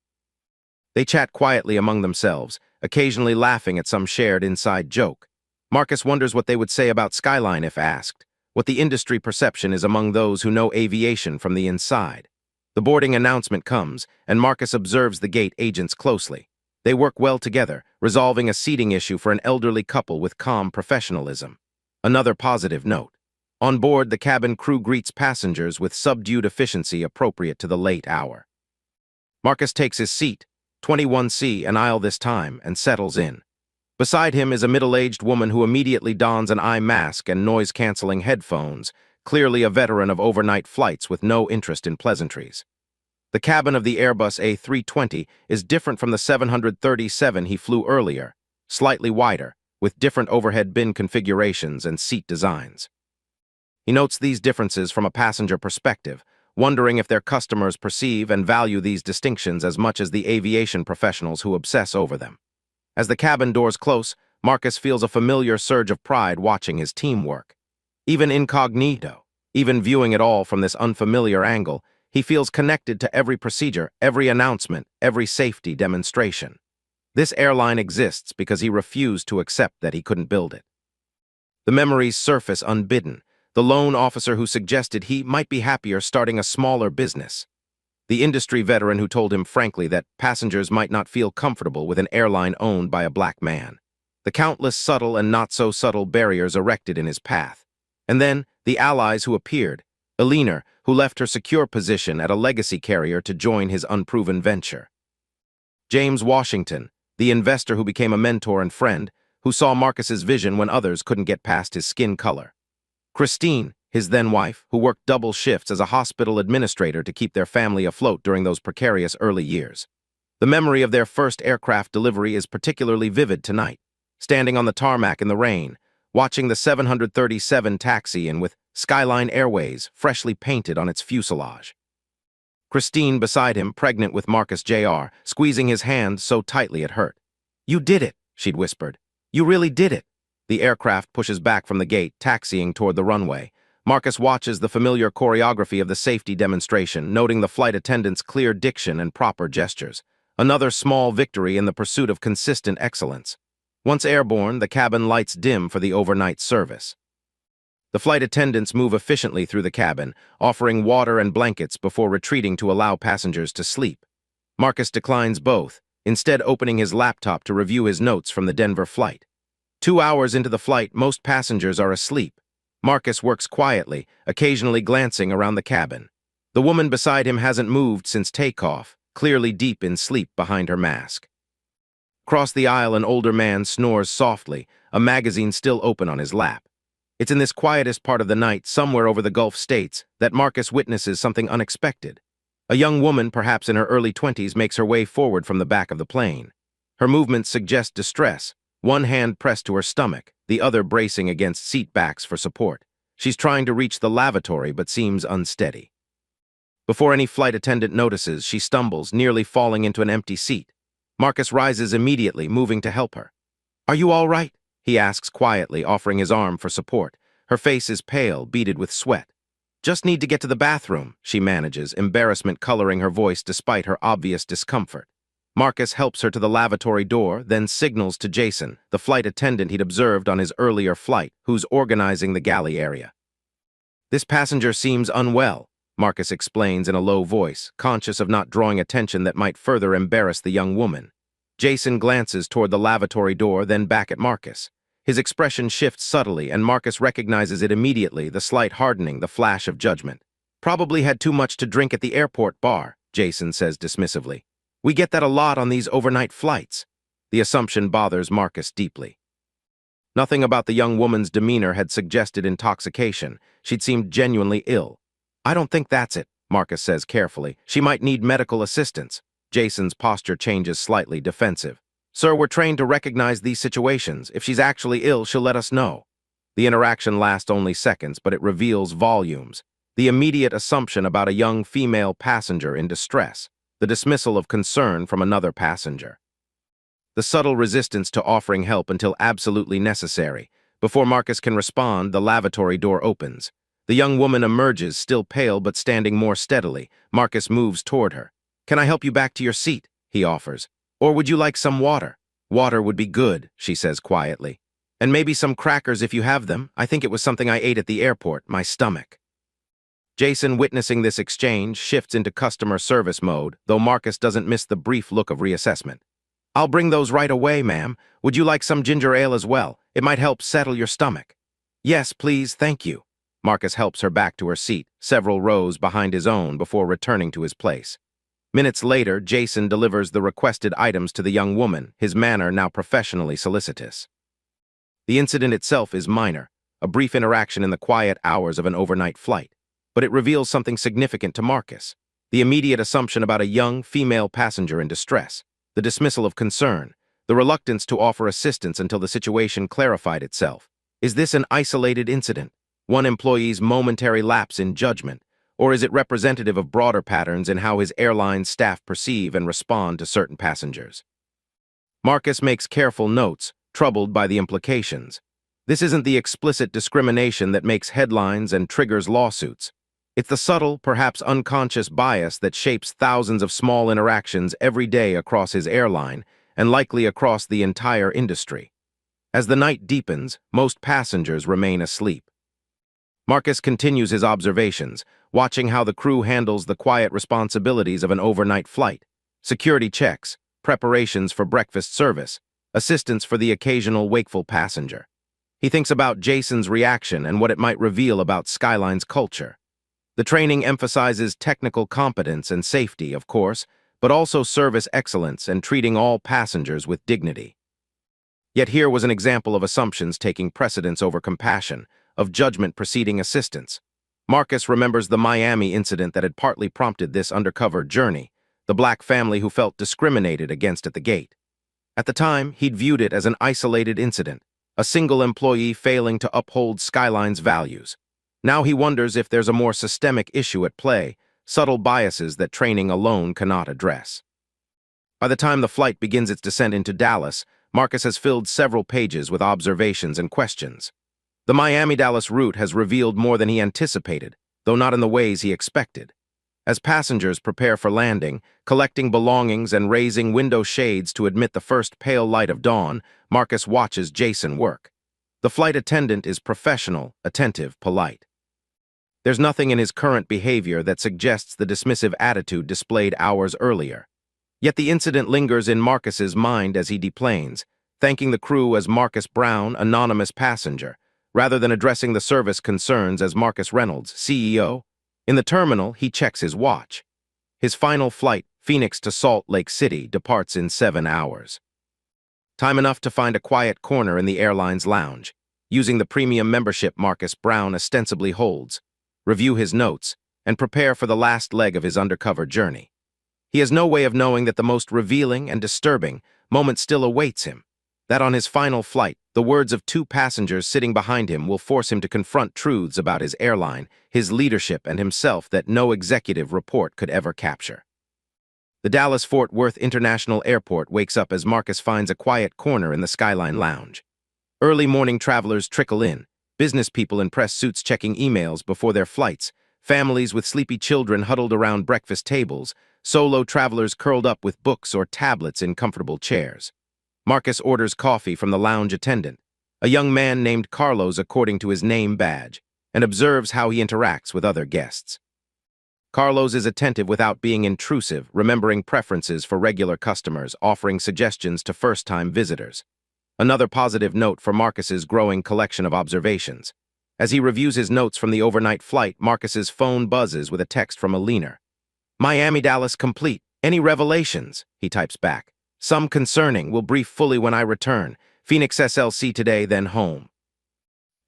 They chat quietly among themselves, occasionally laughing at some shared inside joke. Marcus wonders what they would say about Skyline if asked, what the industry perception is among those who know aviation from the inside. The boarding announcement comes, and Marcus observes the gate agents closely. They work well together, resolving a seating issue for an elderly couple with calm professionalism. Another positive note. On board, the cabin crew greets passengers with subdued efficiency appropriate to the late hour. Marcus takes his seat, 21C, an aisle this time, and settles in. Beside him is a middle-aged woman who immediately dons an eye mask and noise-canceling headphones, clearly a veteran of overnight flights with no interest in pleasantries. The cabin of the Airbus A320 is different from the 737 he flew earlier, slightly wider, with different overhead bin configurations and seat designs. He notes these differences from a passenger perspective, wondering if their customers perceive and value these distinctions as much as the aviation professionals who obsess over them. As the cabin doors close, Marcus feels a familiar surge of pride watching his teamwork. Even incognito, even viewing it all from this unfamiliar angle, he feels connected to every procedure, every announcement, every safety demonstration. This airline exists because he refused to accept that he couldn't build it. The memories surface unbidden, the lone officer who suggested he might be happier starting a smaller business. The industry veteran who told him frankly that passengers might not feel comfortable with an airline owned by a black man. The countless subtle and not-so-subtle barriers erected in his path. And then, the allies who appeared. Eleanor, who left her secure position at a legacy carrier to join his unproven venture. James Washington, the investor who became a mentor and friend, who saw Marcus's vision when others couldn't get past his skin color. Christine, his then-wife, who worked double shifts as a hospital administrator to keep their family afloat during those precarious early years. The memory of their first aircraft delivery is particularly vivid tonight, standing on the tarmac in the rain, watching the 737 taxi in with Skyline Airways freshly painted on its fuselage. Christine beside him, pregnant with Marcus Jr., squeezing his hand so tightly it hurt. "You did it," she'd whispered. "You really did it." The aircraft pushes back from the gate, taxiing toward the runway. Marcus watches the familiar choreography of the safety demonstration, noting the flight attendant's clear diction and proper gestures. Another small victory in the pursuit of consistent excellence. Once airborne, the cabin lights dim for the overnight service. The flight attendants move efficiently through the cabin, offering water and blankets before retreating to allow passengers to sleep. Marcus declines both, instead opening his laptop to review his notes from the Denver flight. 2 hours into the flight, most passengers are asleep. Marcus works quietly, occasionally glancing around the cabin. The woman beside him hasn't moved since takeoff, clearly deep in sleep behind her mask. Across the aisle, an older man snores softly, a magazine still open on his lap. It's in this quietest part of the night, somewhere over the Gulf states, that Marcus witnesses something unexpected. A young woman, perhaps in her early 20s, makes her way forward from the back of the plane. Her movements suggest distress, one hand pressed to her stomach, the other bracing against seat backs for support. She's trying to reach the lavatory but seems unsteady. Before any flight attendant notices, she stumbles, nearly falling into an empty seat. Marcus rises immediately, moving to help her. "Are you all right?" he asks quietly, offering his arm for support. Her face is pale, beaded with sweat. "Just need to get to the bathroom," she manages, embarrassment coloring her voice despite her obvious discomfort. Marcus helps her to the lavatory door, then signals to Jason, the flight attendant he'd observed on his earlier flight, who's organizing the galley area. "This passenger seems unwell," Marcus explains in a low voice, conscious of not drawing attention that might further embarrass the young woman. Jason glances toward the lavatory door, then back at Marcus. His expression shifts subtly, and Marcus recognizes it immediately, the slight hardening, the flash of judgment. "Probably had too much to drink at the airport bar," Jason says dismissively. "We get that a lot on these overnight flights." The assumption bothers Marcus deeply. Nothing about the young woman's demeanor had suggested intoxication. She'd seemed genuinely ill. "I don't think that's it," Marcus says carefully. "She might need medical assistance." Jason's posture changes slightly, defensive. "Sir, we're trained to recognize these situations. If she's actually ill, she'll let us know." The interaction lasts only seconds, but it reveals volumes. The immediate assumption about a young female passenger in distress. The dismissal of concern from another passenger. The subtle resistance to offering help until absolutely necessary. Before Marcus can respond, the lavatory door opens. The young woman emerges, still pale but standing more steadily. Marcus moves toward her. "Can I help you back to your seat?" he offers. "Or would you like some water?" "Water would be good," she says quietly. "And maybe some crackers if you have them. I think it was something I ate at the airport, my stomach." Jason, witnessing this exchange, shifts into customer service mode, though Marcus doesn't miss the brief look of reassessment. "I'll bring those right away, ma'am. Would you like some ginger ale as well? It might help settle your stomach." "Yes, please, thank you." Marcus helps her back to her seat, several rows behind his own before returning to his place. Minutes later, Jason delivers the requested items to the young woman, his manner now professionally solicitous. The incident itself is minor, a brief interaction in the quiet hours of an overnight flight, but it reveals something significant to Marcus. The immediate assumption about a young, female passenger in distress, the dismissal of concern, the reluctance to offer assistance until the situation clarified itself. Is this an isolated incident, one employee's momentary lapse in judgment, or is it representative of broader patterns in how his airline staff perceive and respond to certain passengers? Marcus makes careful notes, troubled by the implications. This isn't the explicit discrimination that makes headlines and triggers lawsuits. It's the subtle, perhaps unconscious bias that shapes thousands of small interactions every day across his airline and likely across the entire industry. As the night deepens, most passengers remain asleep. Marcus continues his observations, watching how the crew handles the quiet responsibilities of an overnight flight. Security checks, preparations for breakfast service, assistance for the occasional wakeful passenger. He thinks about Jason's reaction and what it might reveal about Skyline's culture. The training emphasizes technical competence and safety, of course, but also service excellence and treating all passengers with dignity. Yet here was an example of assumptions taking precedence over compassion, of judgment preceding assistance. Marcus remembers the Miami incident that had partly prompted this undercover journey, the black family who felt discriminated against at the gate. At the time, he'd viewed it as an isolated incident, a single employee failing to uphold Skyline's values. Now he wonders if there's a more systemic issue at play, subtle biases that training alone cannot address. By the time the flight begins its descent into Dallas, Marcus has filled several pages with observations and questions. The Miami-Dallas route has revealed more than he anticipated, though not in the ways he expected. As passengers prepare for landing, collecting belongings and raising window shades to admit the first pale light of dawn, Marcus watches Jason work. The flight attendant is professional, attentive, polite. There's nothing in his current behavior that suggests the dismissive attitude displayed hours earlier. Yet the incident lingers in Marcus's mind as he deplanes, thanking the crew as Marcus Brown, anonymous passenger, rather than addressing the service concerns as Marcus Reynolds, CEO. In the terminal, he checks his watch. His final flight, Phoenix to Salt Lake City, departs in 7 hours. Time enough to find a quiet corner in the airline's lounge, using the premium membership Marcus Brown ostensibly holds, review his notes, and prepare for the last leg of his undercover journey. He has no way of knowing that the most revealing and disturbing moment still awaits him, that on his final flight, the words of 2 passengers sitting behind him will force him to confront truths about his airline, his leadership, and himself that no executive report could ever capture. The Dallas-Fort Worth International Airport wakes up as Marcus finds a quiet corner in the Skyline Lounge. Early morning travelers trickle in, business people in press suits checking emails before their flights, families with sleepy children huddled around breakfast tables, solo travelers curled up with books or tablets in comfortable chairs. Marcus orders coffee from the lounge attendant, a young man named Carlos according to his name badge, and observes how he interacts with other guests. Carlos is attentive without being intrusive, remembering preferences for regular customers, offering suggestions to first-time visitors. Another positive note for Marcus's growing collection of observations. As he reviews his notes from the overnight flight, Marcus's phone buzzes with a text from a leaner. "Miami-Dallas complete. Any revelations?" he types back. "Some concerning. Will brief fully when I return. Phoenix SLC today, then home."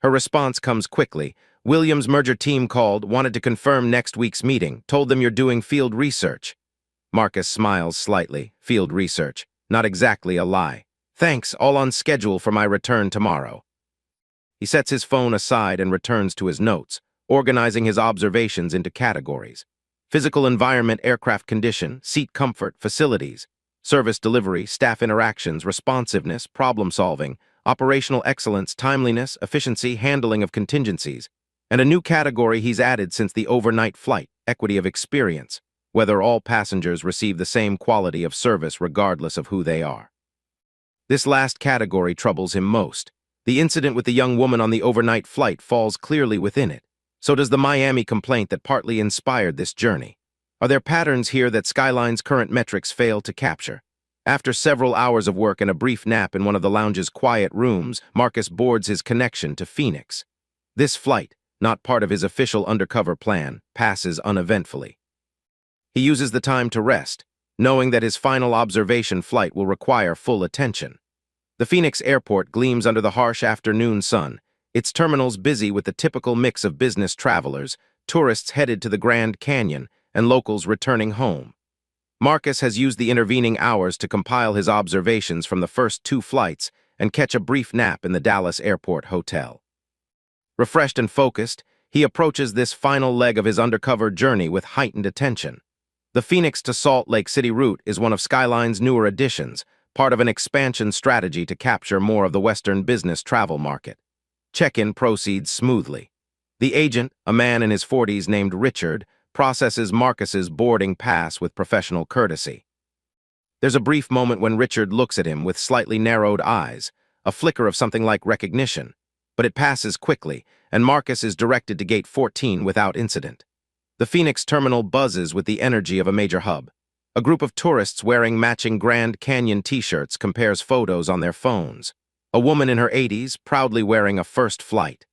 Her response comes quickly. "Williams' merger team called, wanted to confirm next week's meeting, told them you're doing field research." Marcus smiles slightly. Field research. Not exactly a lie. "Thanks, all on schedule for my return tomorrow." He sets his phone aside and returns to his notes, organizing his observations into categories. Physical environment, aircraft condition, seat comfort, facilities, service delivery, staff interactions, responsiveness, problem-solving, operational excellence, timeliness, efficiency, handling of contingencies, and a new category he's added since the overnight flight, equity of experience, whether all passengers receive the same quality of service regardless of who they are. This last category troubles him most. The incident with the young woman on the overnight flight falls clearly within it. So does the Miami complaint that partly inspired this journey. Are there patterns here that Skyline's current metrics fail to capture? After several hours of work and a brief nap in one of the lounge's quiet rooms, Marcus boards his connection to Phoenix. This flight, not part of his official undercover plan, passes uneventfully. He uses the time to rest, knowing that his final observation flight will require full attention. The Phoenix airport gleams under the harsh afternoon sun, its terminals busy with the typical mix of business travelers, tourists headed to the Grand Canyon, and locals returning home. Marcus has used the intervening hours to compile his observations from the first 2 flights and catch a brief nap in the Dallas Airport Hotel. Refreshed and focused, he approaches this final leg of his undercover journey with heightened attention. The Phoenix to Salt Lake City route is one of Skyline's newer additions, part of an expansion strategy to capture more of the Western business travel market. Check-in proceeds smoothly. The agent, a man in his 40s named Richard, processes Marcus's boarding pass with professional courtesy. There's a brief moment when Richard looks at him with slightly narrowed eyes, a flicker of something like recognition, but it passes quickly, and Marcus is directed to Gate 14 without incident. The Phoenix terminal buzzes with the energy of a major hub. A group of tourists wearing matching Grand Canyon t-shirts compares photos on their phones. A woman in her 80s, proudly wearing a first flight.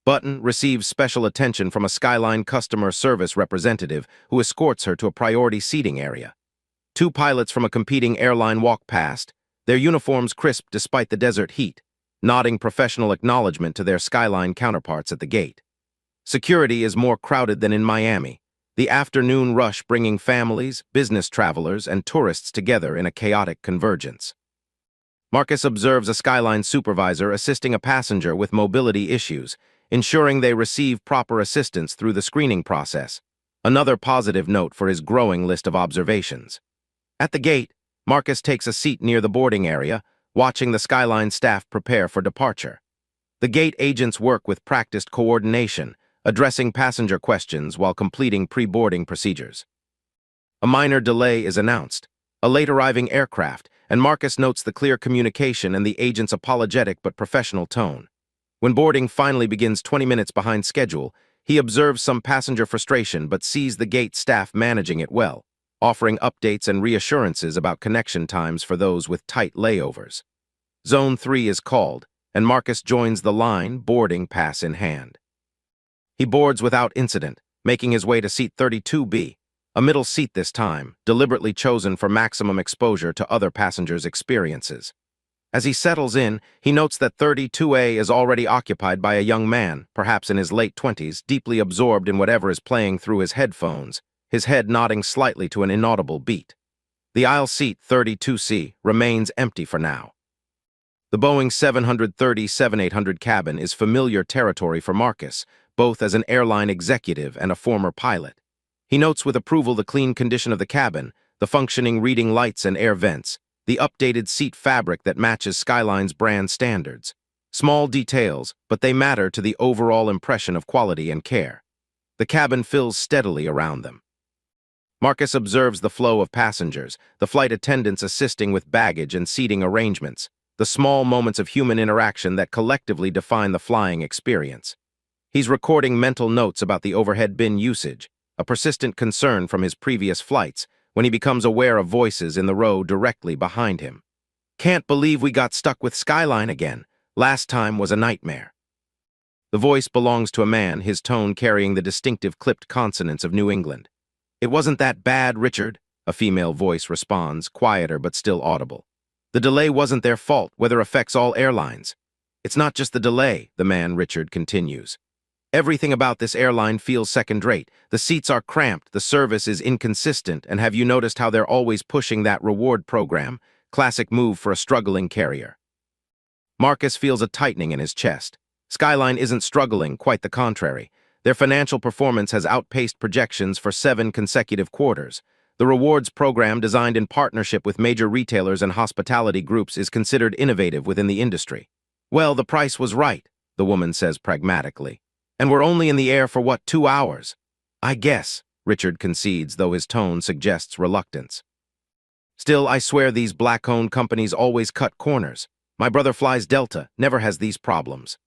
Button receives special attention from a Skyline customer service representative who escorts her to a priority seating area. Two pilots from a competing airline walk past, their uniforms crisp despite the desert heat, nodding professional acknowledgement to their Skyline counterparts at the gate. Security is more crowded than in Miami, the afternoon rush bringing families, business travelers, and tourists together in a chaotic convergence. Marcus observes a Skyline supervisor assisting a passenger with mobility issues, ensuring they receive proper assistance through the screening process, another positive note for his growing list of observations. At the gate, Marcus takes a seat near the boarding area, watching the Skyline staff prepare for departure. The gate agents work with practiced coordination, addressing passenger questions while completing pre-boarding procedures. A minor delay is announced, a late-arriving aircraft, and Marcus notes the clear communication and the agent's apologetic but professional tone. When boarding finally begins 20 minutes behind schedule, he observes some passenger frustration but sees the gate staff managing it well, offering updates and reassurances about connection times for those with tight layovers. Zone 3 is called, and Marcus joins the line, boarding pass in hand. He boards without incident, making his way to seat 32B, a middle seat this time, deliberately chosen for maximum exposure to other passengers' experiences. As he settles in, he notes that 32A is already occupied by a young man, perhaps in his late 20s, deeply absorbed in whatever is playing through his headphones, his head nodding slightly to an inaudible beat. The aisle seat 32C remains empty for now. The Boeing 737-800 cabin is familiar territory for Marcus, both as an airline executive and a former pilot. He notes with approval the clean condition of the cabin, the functioning reading lights and air vents, the updated seat fabric that matches Skyline's brand standards. Small details, but they matter to the overall impression of quality and care. The cabin fills steadily around them. Marcus observes the flow of passengers, the flight attendants assisting with baggage and seating arrangements, the small moments of human interaction that collectively define the flying experience. He's recording mental notes about the overhead bin usage, a persistent concern from his previous flights, when he becomes aware of voices in the row directly behind him. "Can't believe we got stuck with Skyline again. Last time was a nightmare." The voice belongs to a man, his tone carrying the distinctive clipped consonants of New England. "It wasn't that bad, Richard," a female voice responds, quieter but still audible. "The delay wasn't their fault, weather affects all airlines." "It's not just the delay," the man, Richard, continues. "Everything about this airline feels second-rate. The seats are cramped, the service is inconsistent, and have you noticed how they're always pushing that reward program? Classic move for a struggling carrier." Marcus feels a tightening in his chest. Skyline isn't struggling, quite the contrary. Their financial performance has outpaced projections for 7 consecutive quarters. The rewards program, designed in partnership with major retailers and hospitality groups, is considered innovative within the industry. "Well, the price was right," the woman says pragmatically. "And we're only in the air for, 2 hours?" "I guess," Richard concedes, though his tone suggests reluctance. "Still, I swear these black-owned companies always cut corners. My brother flies Delta, never has these problems."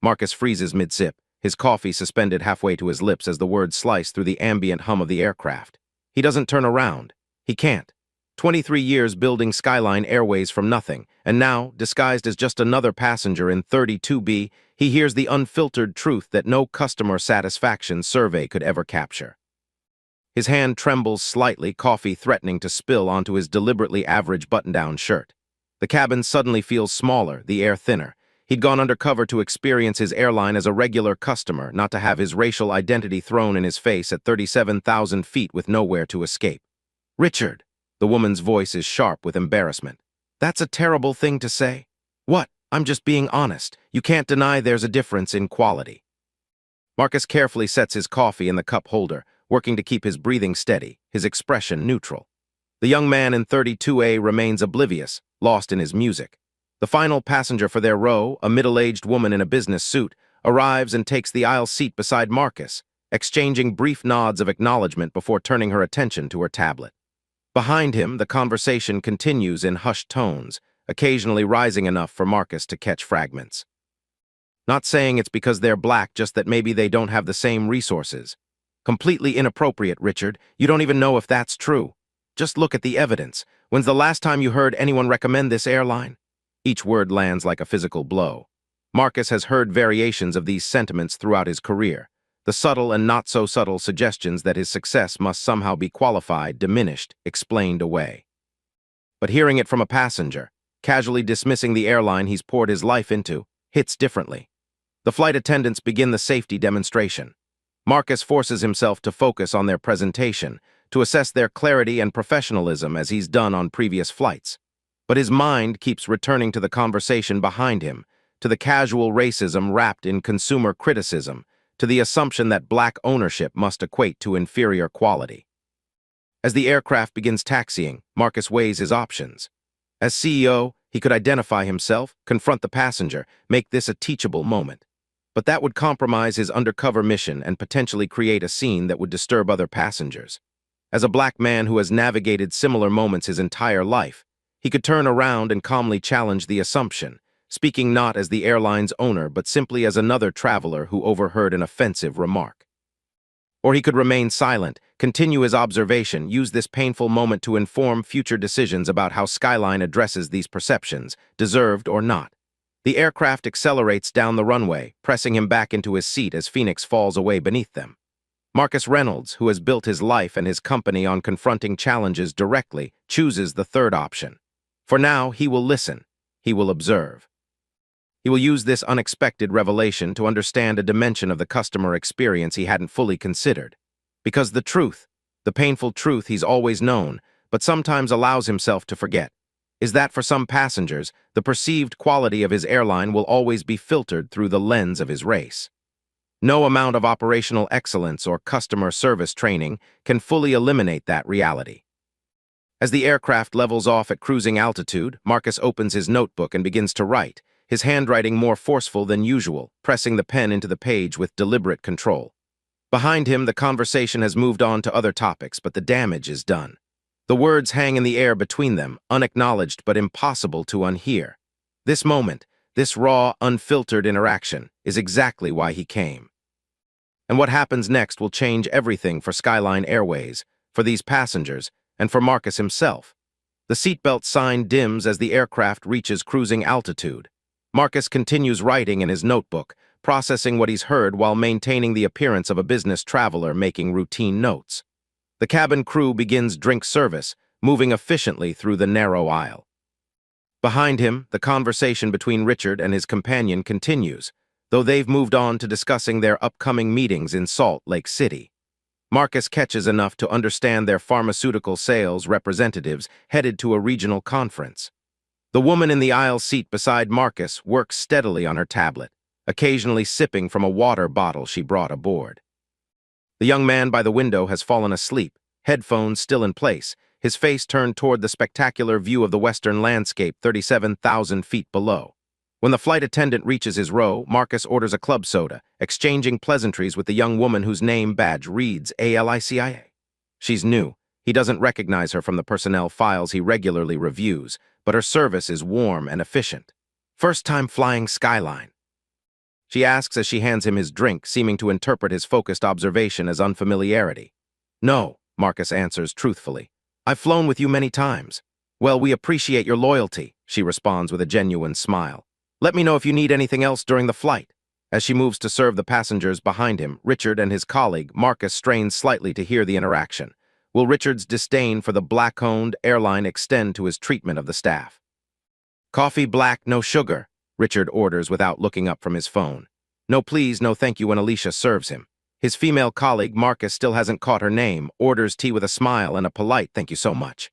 Marcus freezes mid-sip, his coffee suspended halfway to his lips as the words slice through the ambient hum of the aircraft. He doesn't turn around. He can't. 23 years building Skyline Airways from nothing, and now, disguised as just another passenger in 32B, he hears the unfiltered truth that no customer satisfaction survey could ever capture. His hand trembles slightly, coffee threatening to spill onto his deliberately average button-down shirt. The cabin suddenly feels smaller, the air thinner. He'd gone undercover to experience his airline as a regular customer, not to have his racial identity thrown in his face at 37,000 feet with nowhere to escape. "Richard," the woman's voice is sharp with embarrassment. "That's a terrible thing to say." "What? I'm just being honest. You can't deny there's a difference in quality." Marcus carefully sets his coffee in the cup holder, working to keep his breathing steady, his expression neutral. The young man in 32A remains oblivious, lost in his music. The final passenger for their row, a middle-aged woman in a business suit, arrives and takes the aisle seat beside Marcus, exchanging brief nods of acknowledgement before turning her attention to her tablet. Behind him, the conversation continues in hushed tones, occasionally rising enough for Marcus to catch fragments. "Not saying it's because they're black, just that maybe they don't have the same resources." "Completely inappropriate, Richard. You don't even know if that's true. Just look at the evidence. When's the last time you heard anyone recommend this airline?" Each word lands like a physical blow. Marcus has heard variations of these sentiments throughout his career, the subtle and not-so-subtle suggestions that his success must somehow be qualified, diminished, explained away. But hearing it from a passenger, casually dismissing the airline he's poured his life into, hits differently. The flight attendants begin the safety demonstration. Marcus forces himself to focus on their presentation, to assess their clarity and professionalism as he's done on previous flights. But his mind keeps returning to the conversation behind him, to the casual racism wrapped in consumer criticism, to the assumption that black ownership must equate to inferior quality. As the aircraft begins taxiing, Marcus weighs his options. As CEO, he could identify himself, confront the passenger, make this a teachable moment. But that would compromise his undercover mission and potentially create a scene that would disturb other passengers. As a black man who has navigated similar moments his entire life, he could turn around and calmly challenge the assumption, speaking not as the airline's owner but simply as another traveler who overheard an offensive remark. Or he could remain silent, continue his observation, use this painful moment to inform future decisions about how Skyline addresses these perceptions, deserved or not. The aircraft accelerates down the runway, pressing him back into his seat as Phoenix falls away beneath them. Marcus Reynolds, who has built his life and his company on confronting challenges directly, chooses the third option. For now, he will listen. He will observe. He will use this unexpected revelation to understand a dimension of the customer experience he hadn't fully considered. Because the truth, the painful truth he's always known, but sometimes allows himself to forget, is that for some passengers, the perceived quality of his airline will always be filtered through the lens of his race. No amount of operational excellence or customer service training can fully eliminate that reality. As the aircraft levels off at cruising altitude, Marcus opens his notebook and begins to write, his handwriting more forceful than usual, pressing the pen into the page with deliberate control. Behind him, the conversation has moved on to other topics, but the damage is done. The words hang in the air between them, unacknowledged but impossible to unhear. This moment, this raw, unfiltered interaction, is exactly why he came. And what happens next will change everything for Skyline Airways, for these passengers, and for Marcus himself. The seatbelt sign dims as the aircraft reaches cruising altitude. Marcus continues writing in his notebook, processing what he's heard while maintaining the appearance of a business traveler making routine notes. The cabin crew begins drink service, moving efficiently through the narrow aisle. Behind him, the conversation between Richard and his companion continues, though they've moved on to discussing their upcoming meetings in Salt Lake City. Marcus catches enough to understand their pharmaceutical sales representatives headed to a regional conference. The woman in the aisle seat beside Marcus works steadily on her tablet, occasionally sipping from a water bottle she brought aboard. The young man by the window has fallen asleep, headphones still in place, his face turned toward the spectacular view of the western landscape 37,000 feet below. When the flight attendant reaches his row, Marcus orders a club soda, exchanging pleasantries with the young woman whose name badge reads ALICIA. She's new. He doesn't recognize her from the personnel files he regularly reviews, but her service is warm and efficient. First time flying Skyline. She asks as she hands him his drink, seeming to interpret his focused observation as unfamiliarity. No, Marcus answers truthfully. I've flown with you many times. Well, we appreciate your loyalty, she responds with a genuine smile. Let me know if you need anything else during the flight. As she moves to serve the passengers behind him, Richard and his colleague, Marcus, strains slightly to hear the interaction. Will Richard's disdain for the black-owned airline extend to his treatment of the staff? Coffee black, no sugar, Richard orders without looking up from his phone. No please, no thank you when Alicia serves him. His female colleague, Marcus, still hasn't caught her name, orders tea with a smile and a polite thank you so much.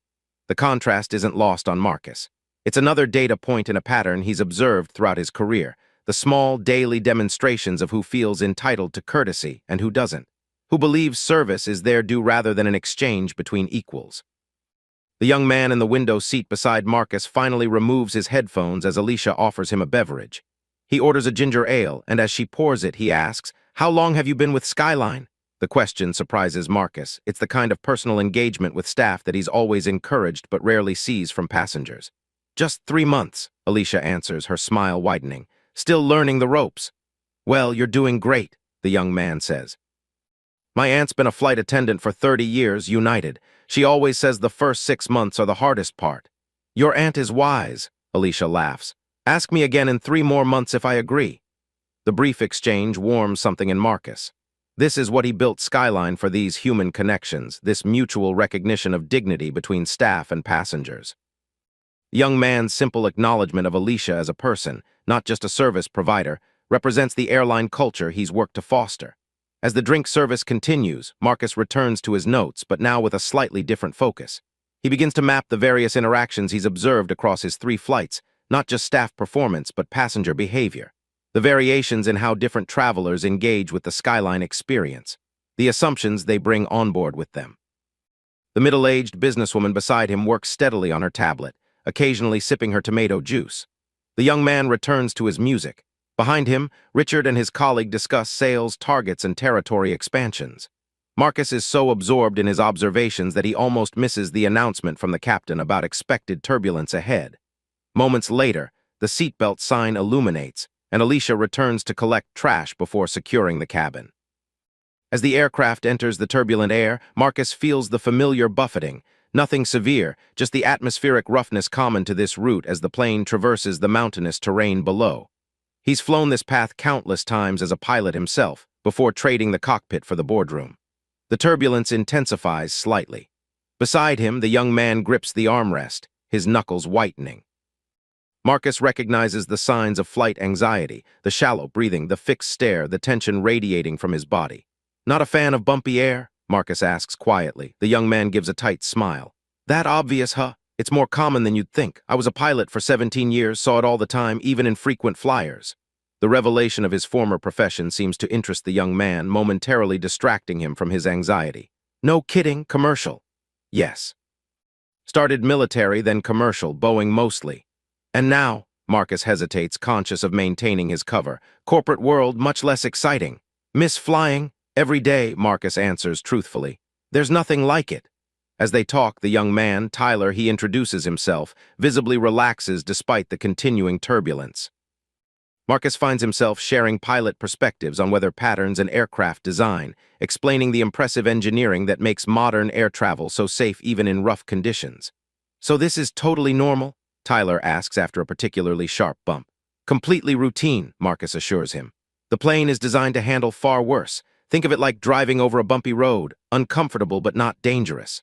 The contrast isn't lost on Marcus. It's another data point in a pattern he's observed throughout his career, the small daily demonstrations of who feels entitled to courtesy and who doesn't, who believes service is their due rather than an exchange between equals. The young man in the window seat beside Marcus finally removes his headphones as Alicia offers him a beverage. He orders a ginger ale, and as she pours it, he asks, "How long have you been with Skyline?" The question surprises Marcus. It's the kind of personal engagement with staff that he's always encouraged but rarely sees from passengers. "Just 3 months," Alicia answers, her smile widening. "Still learning the ropes." "Well, you're doing great," the young man says. "My aunt's been a flight attendant for 30 years, United. She always says the first 6 months are the hardest part." "Your aunt is wise," Alicia laughs. Ask me again in 3 more months if I agree. The brief exchange warms something in Marcus. This is what he built Skyline for, these human connections, this mutual recognition of dignity between staff and passengers. The young man's simple acknowledgement of Alicia as a person, not just a service provider, represents the airline culture he's worked to foster. As the drink service continues, Marcus returns to his notes, but now with a slightly different focus. He begins to map the various interactions he's observed across his 3 flights, not just staff performance, but passenger behavior. The variations in how different travelers engage with the Skyline experience, the assumptions they bring on board with them. The middle-aged businesswoman beside him works steadily on her tablet, occasionally sipping her tomato juice. The young man returns to his music. Behind him, Richard and his colleague discuss sales, targets, and territory expansions. Marcus is so absorbed in his observations that he almost misses the announcement from the captain about expected turbulence ahead. Moments later, the seatbelt sign illuminates, and Alicia returns to collect trash before securing the cabin. As the aircraft enters the turbulent air, Marcus feels the familiar buffeting. Nothing severe, just the atmospheric roughness common to this route as the plane traverses the mountainous terrain below. He's flown this path countless times as a pilot himself, before trading the cockpit for the boardroom. The turbulence intensifies slightly. Beside him, the young man grips the armrest, his knuckles whitening. Marcus recognizes the signs of flight anxiety, the shallow breathing, the fixed stare, the tension radiating from his body. Not a fan of bumpy air? Marcus asks quietly. The young man gives a tight smile. That obvious, huh? It's more common than you'd think. I was a pilot for 17 years, saw it all the time, even in frequent flyers. The revelation of his former profession seems to interest the young man, momentarily distracting him from his anxiety. No kidding, commercial. Yes. Started military, then commercial, Boeing mostly. And now, Marcus hesitates, conscious of maintaining his cover. Corporate world, much less exciting. Miss flying? Every day, Marcus answers truthfully. There's nothing like it. As they talk, the young man, Tyler, he introduces himself, visibly relaxes despite the continuing turbulence. Marcus finds himself sharing pilot perspectives on weather patterns and aircraft design, explaining the impressive engineering that makes modern air travel so safe even in rough conditions. So this is totally normal? Tyler asks after a particularly sharp bump. Completely routine, Marcus assures him. The plane is designed to handle far worse. Think of it like driving over a bumpy road, uncomfortable but not dangerous.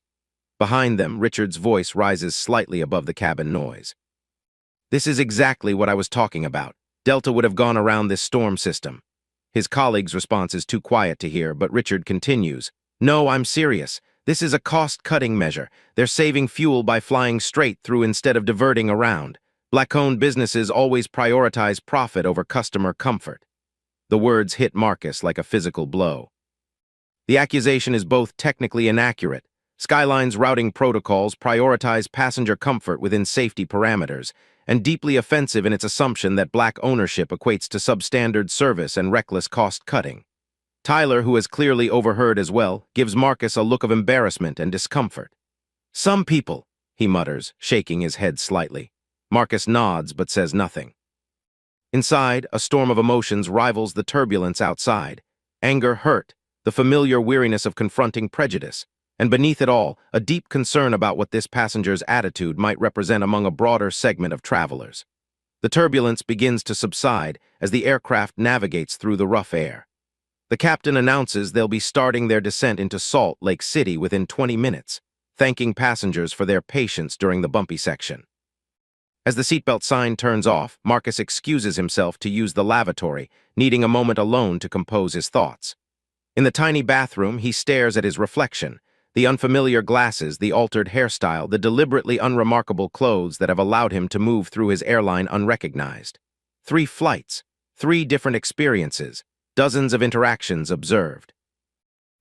Behind them, Richard's voice rises slightly above the cabin noise. This is exactly what I was talking about. Delta would have gone around this storm system. His colleague's response is too quiet to hear, but Richard continues. No, I'm serious. This is a cost-cutting measure. They're saving fuel by flying straight through instead of diverting around. Black-owned businesses always prioritize profit over customer comfort. The words hit Marcus like a physical blow. The accusation is both technically inaccurate. Skyline's routing protocols prioritize passenger comfort within safety parameters, and deeply offensive in its assumption that black ownership equates to substandard service and reckless cost-cutting. Tyler, who has clearly overheard as well, gives Marcus a look of embarrassment and discomfort. Some people, he mutters, shaking his head slightly. Marcus nods but says nothing. Inside, a storm of emotions rivals the turbulence outside. Anger, hurt, the familiar weariness of confronting prejudice, and beneath it all, a deep concern about what this passenger's attitude might represent among a broader segment of travelers. The turbulence begins to subside as the aircraft navigates through the rough air. The captain announces they'll be starting their descent into Salt Lake City within 20 minutes, thanking passengers for their patience during the bumpy section. As the seatbelt sign turns off, Marcus excuses himself to use the lavatory, needing a moment alone to compose his thoughts. In the tiny bathroom, he stares at his reflection, the unfamiliar glasses, the altered hairstyle, the deliberately unremarkable clothes that have allowed him to move through his airline unrecognized. 3 flights, 3 different experiences, dozens of interactions observed.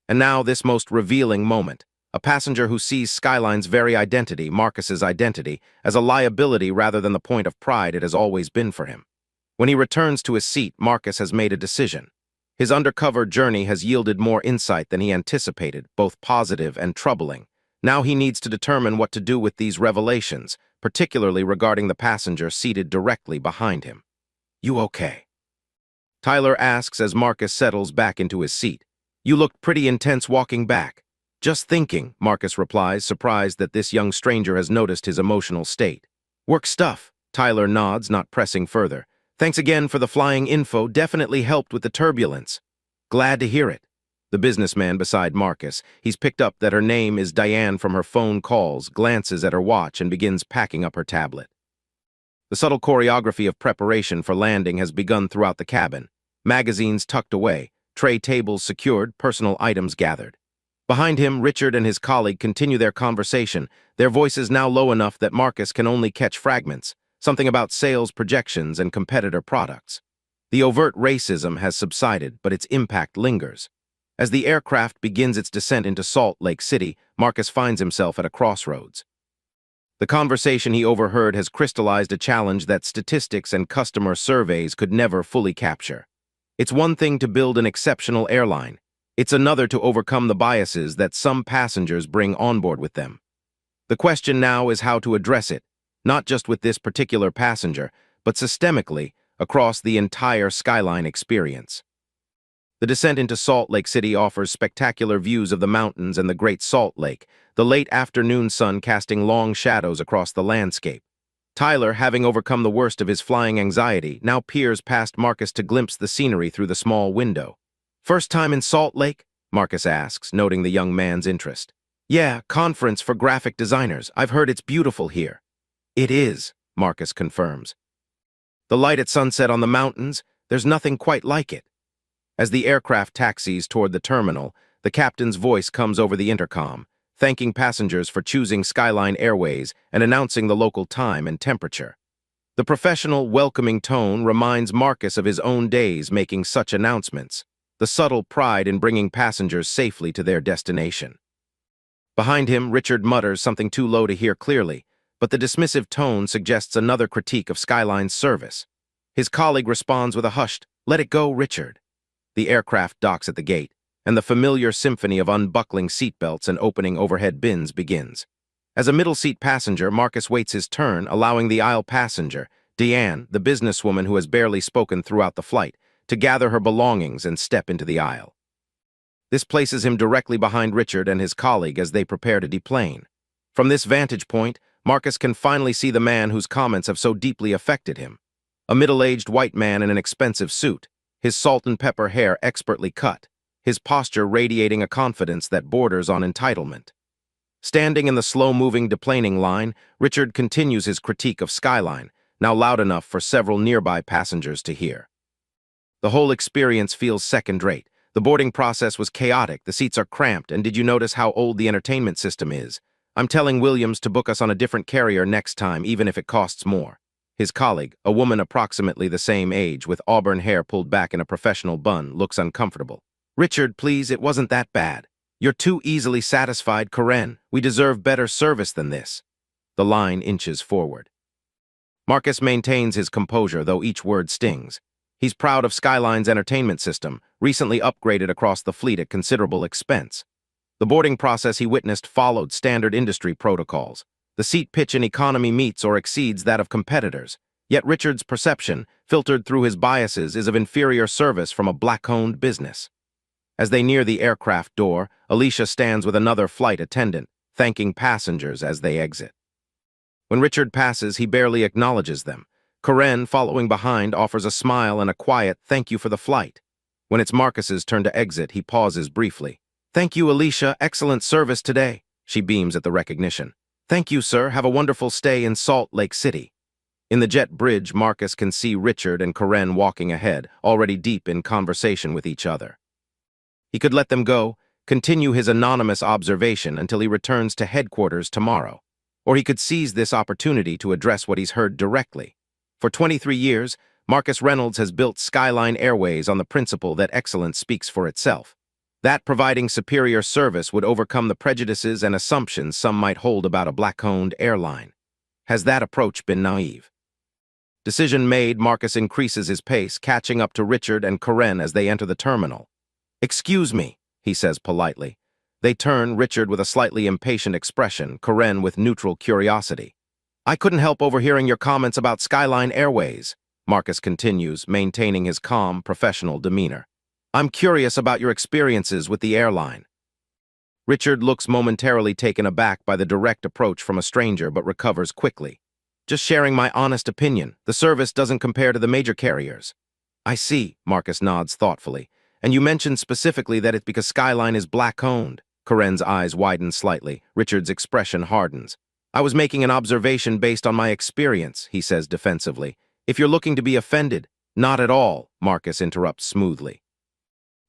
And now this most revealing moment, a passenger who sees Skyline's very identity, Marcus's identity, as a liability rather than the point of pride it has always been for him. When he returns to his seat, Marcus has made a decision. His undercover journey has yielded more insight than he anticipated, both positive and troubling. Now he needs to determine what to do with these revelations, particularly regarding the passenger seated directly behind him. You okay? Tyler asks as Marcus settles back into his seat. You looked pretty intense walking back. Just thinking, Marcus replies, surprised that this young stranger has noticed his emotional state. Work stuff. Tyler nods, not pressing further. Thanks again for the flying info, definitely helped with the turbulence. Glad to hear it. The businessman beside Marcus, he's picked up that her name is Diane from her phone calls, glances at her watch and begins packing up her tablet. The subtle choreography of preparation for landing has begun throughout the cabin. Magazines tucked away, tray tables secured, personal items gathered. Behind him, Richard and his colleague continue their conversation, their voices now low enough that Marcus can only catch fragments, something about sales projections and competitor products. The overt racism has subsided, but its impact lingers. As the aircraft begins its descent into Salt Lake City, Marcus finds himself at a crossroads. The conversation he overheard has crystallized a challenge that statistics and customer surveys could never fully capture. It's one thing to build an exceptional airline. It's another to overcome the biases that some passengers bring on board with them. The question now is how to address it, not just with this particular passenger, but systemically across the entire skyline experience. The descent into Salt Lake City offers spectacular views of the mountains and the Great Salt Lake, the late afternoon sun casting long shadows across the landscape. Tyler, having overcome the worst of his flying anxiety, now peers past Marcus to glimpse the scenery through the small window. First time in Salt Lake? Marcus asks, noting the young man's interest. Yeah, conference for graphic designers. I've heard it's beautiful here. It is, Marcus confirms. The light at sunset on the mountains, there's nothing quite like it. As the aircraft taxis toward the terminal, the captain's voice comes over the intercom, thanking passengers for choosing Skyline Airways and announcing the local time and temperature. The professional, welcoming tone reminds Marcus of his own days making such announcements, the subtle pride in bringing passengers safely to their destination. Behind him, Richard mutters something too low to hear clearly, but the dismissive tone suggests another critique of Skyline's service. His colleague responds with a hushed, "Let it go, Richard." The aircraft docks at the gate, and the familiar symphony of unbuckling seatbelts and opening overhead bins begins. As a middle-seat passenger, Marcus waits his turn, allowing the aisle passenger, Deanne, the businesswoman who has barely spoken throughout the flight, to gather her belongings and step into the aisle. This places him directly behind Richard and his colleague as they prepare to deplane. From this vantage point, Marcus can finally see the man whose comments have so deeply affected him. A middle-aged white man in an expensive suit, his salt and pepper hair expertly cut, his posture radiating a confidence that borders on entitlement. Standing in the slow-moving deplaning line, Richard continues his critique of Skyline, now loud enough for several nearby passengers to hear. The whole experience feels second-rate. The boarding process was chaotic, the seats are cramped, and did you notice how old the entertainment system is? I'm telling Williams to book us on a different carrier next time, even if it costs more. His colleague, a woman approximately the same age with auburn hair pulled back in a professional bun, looks uncomfortable. Richard, please, it wasn't that bad. You're too easily satisfied, Karen. We deserve better service than this. The line inches forward. Marcus maintains his composure, though each word stings. He's proud of Skyline's entertainment system, recently upgraded across the fleet at considerable expense. The boarding process he witnessed followed standard industry protocols. The seat pitch in economy meets or exceeds that of competitors, yet Richard's perception, filtered through his biases, is of inferior service from a black-owned business. As they near the aircraft door, Alicia stands with another flight attendant, thanking passengers as they exit. When Richard passes, he barely acknowledges them. Karen, following behind, offers a smile and a quiet "thank you for the flight." When it's Marcus's turn to exit, he pauses briefly. "Thank you, Alicia. Excellent service today." She beams at the recognition. "Thank you, sir. Have a wonderful stay in Salt Lake City." In the jet bridge, Marcus can see Richard and Karen walking ahead, already deep in conversation with each other. He could let them go, continue his anonymous observation until he returns to headquarters tomorrow. Or he could seize this opportunity to address what he's heard directly. For 23 years, Marcus Reynolds has built Skyline Airways on the principle that excellence speaks for itself. That providing superior service would overcome the prejudices and assumptions some might hold about a black-owned airline. Has that approach been naive? Decision made, Marcus increases his pace, catching up to Richard and Karen as they enter the terminal. "Excuse me," he says politely. They turn, Richard with a slightly impatient expression, Karen with neutral curiosity. "I couldn't help overhearing your comments about Skyline Airways," Marcus continues, maintaining his calm, professional demeanor. "I'm curious about your experiences with the airline." Richard looks momentarily taken aback by the direct approach from a stranger but recovers quickly. Just sharing my honest opinion. The service doesn't compare to the major carriers. I see, Marcus nods thoughtfully. And you mentioned specifically that it's because Skyline is black-owned. Corinne's eyes widen slightly. Richard's expression hardens. I was making an observation based on my experience, he says defensively. If you're looking to be offended, not at all, Marcus interrupts smoothly.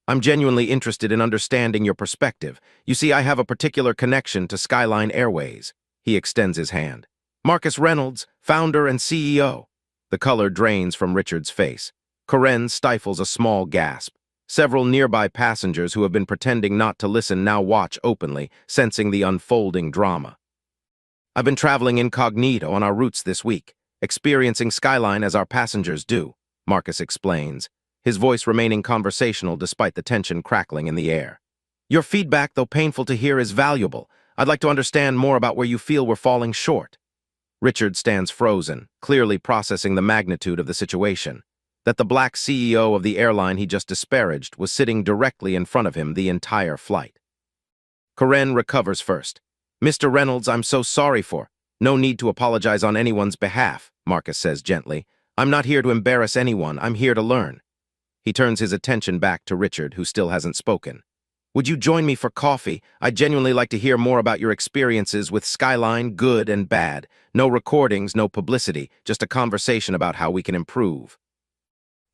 I'm genuinely interested in understanding your perspective. You see, I have a particular connection to Skyline Airways. He extends his hand. Marcus Reynolds, founder and CEO. The color drains from Richard's face. Corinne stifles a small gasp. Several nearby passengers who have been pretending not to listen now watch openly, sensing the unfolding drama. I've been traveling incognito on our routes this week, experiencing Skyline as our passengers do, Marcus explains, his voice remaining conversational despite the tension crackling in the air. Your feedback, though painful to hear, is valuable. I'd like to understand more about where you feel we're falling short. Richard stands frozen, clearly processing the magnitude of the situation. That the black CEO of the airline he just disparaged was sitting directly in front of him the entire flight. Corinne recovers first. Mr. Reynolds, I'm so sorry for. No need to apologize on anyone's behalf, Marcus says gently. I'm not here to embarrass anyone, I'm here to learn. He turns his attention back to Richard, who still hasn't spoken. Would you join me for coffee? I'd genuinely like to hear more about your experiences with Skyline, good and bad. No recordings, no publicity, just a conversation about how we can improve.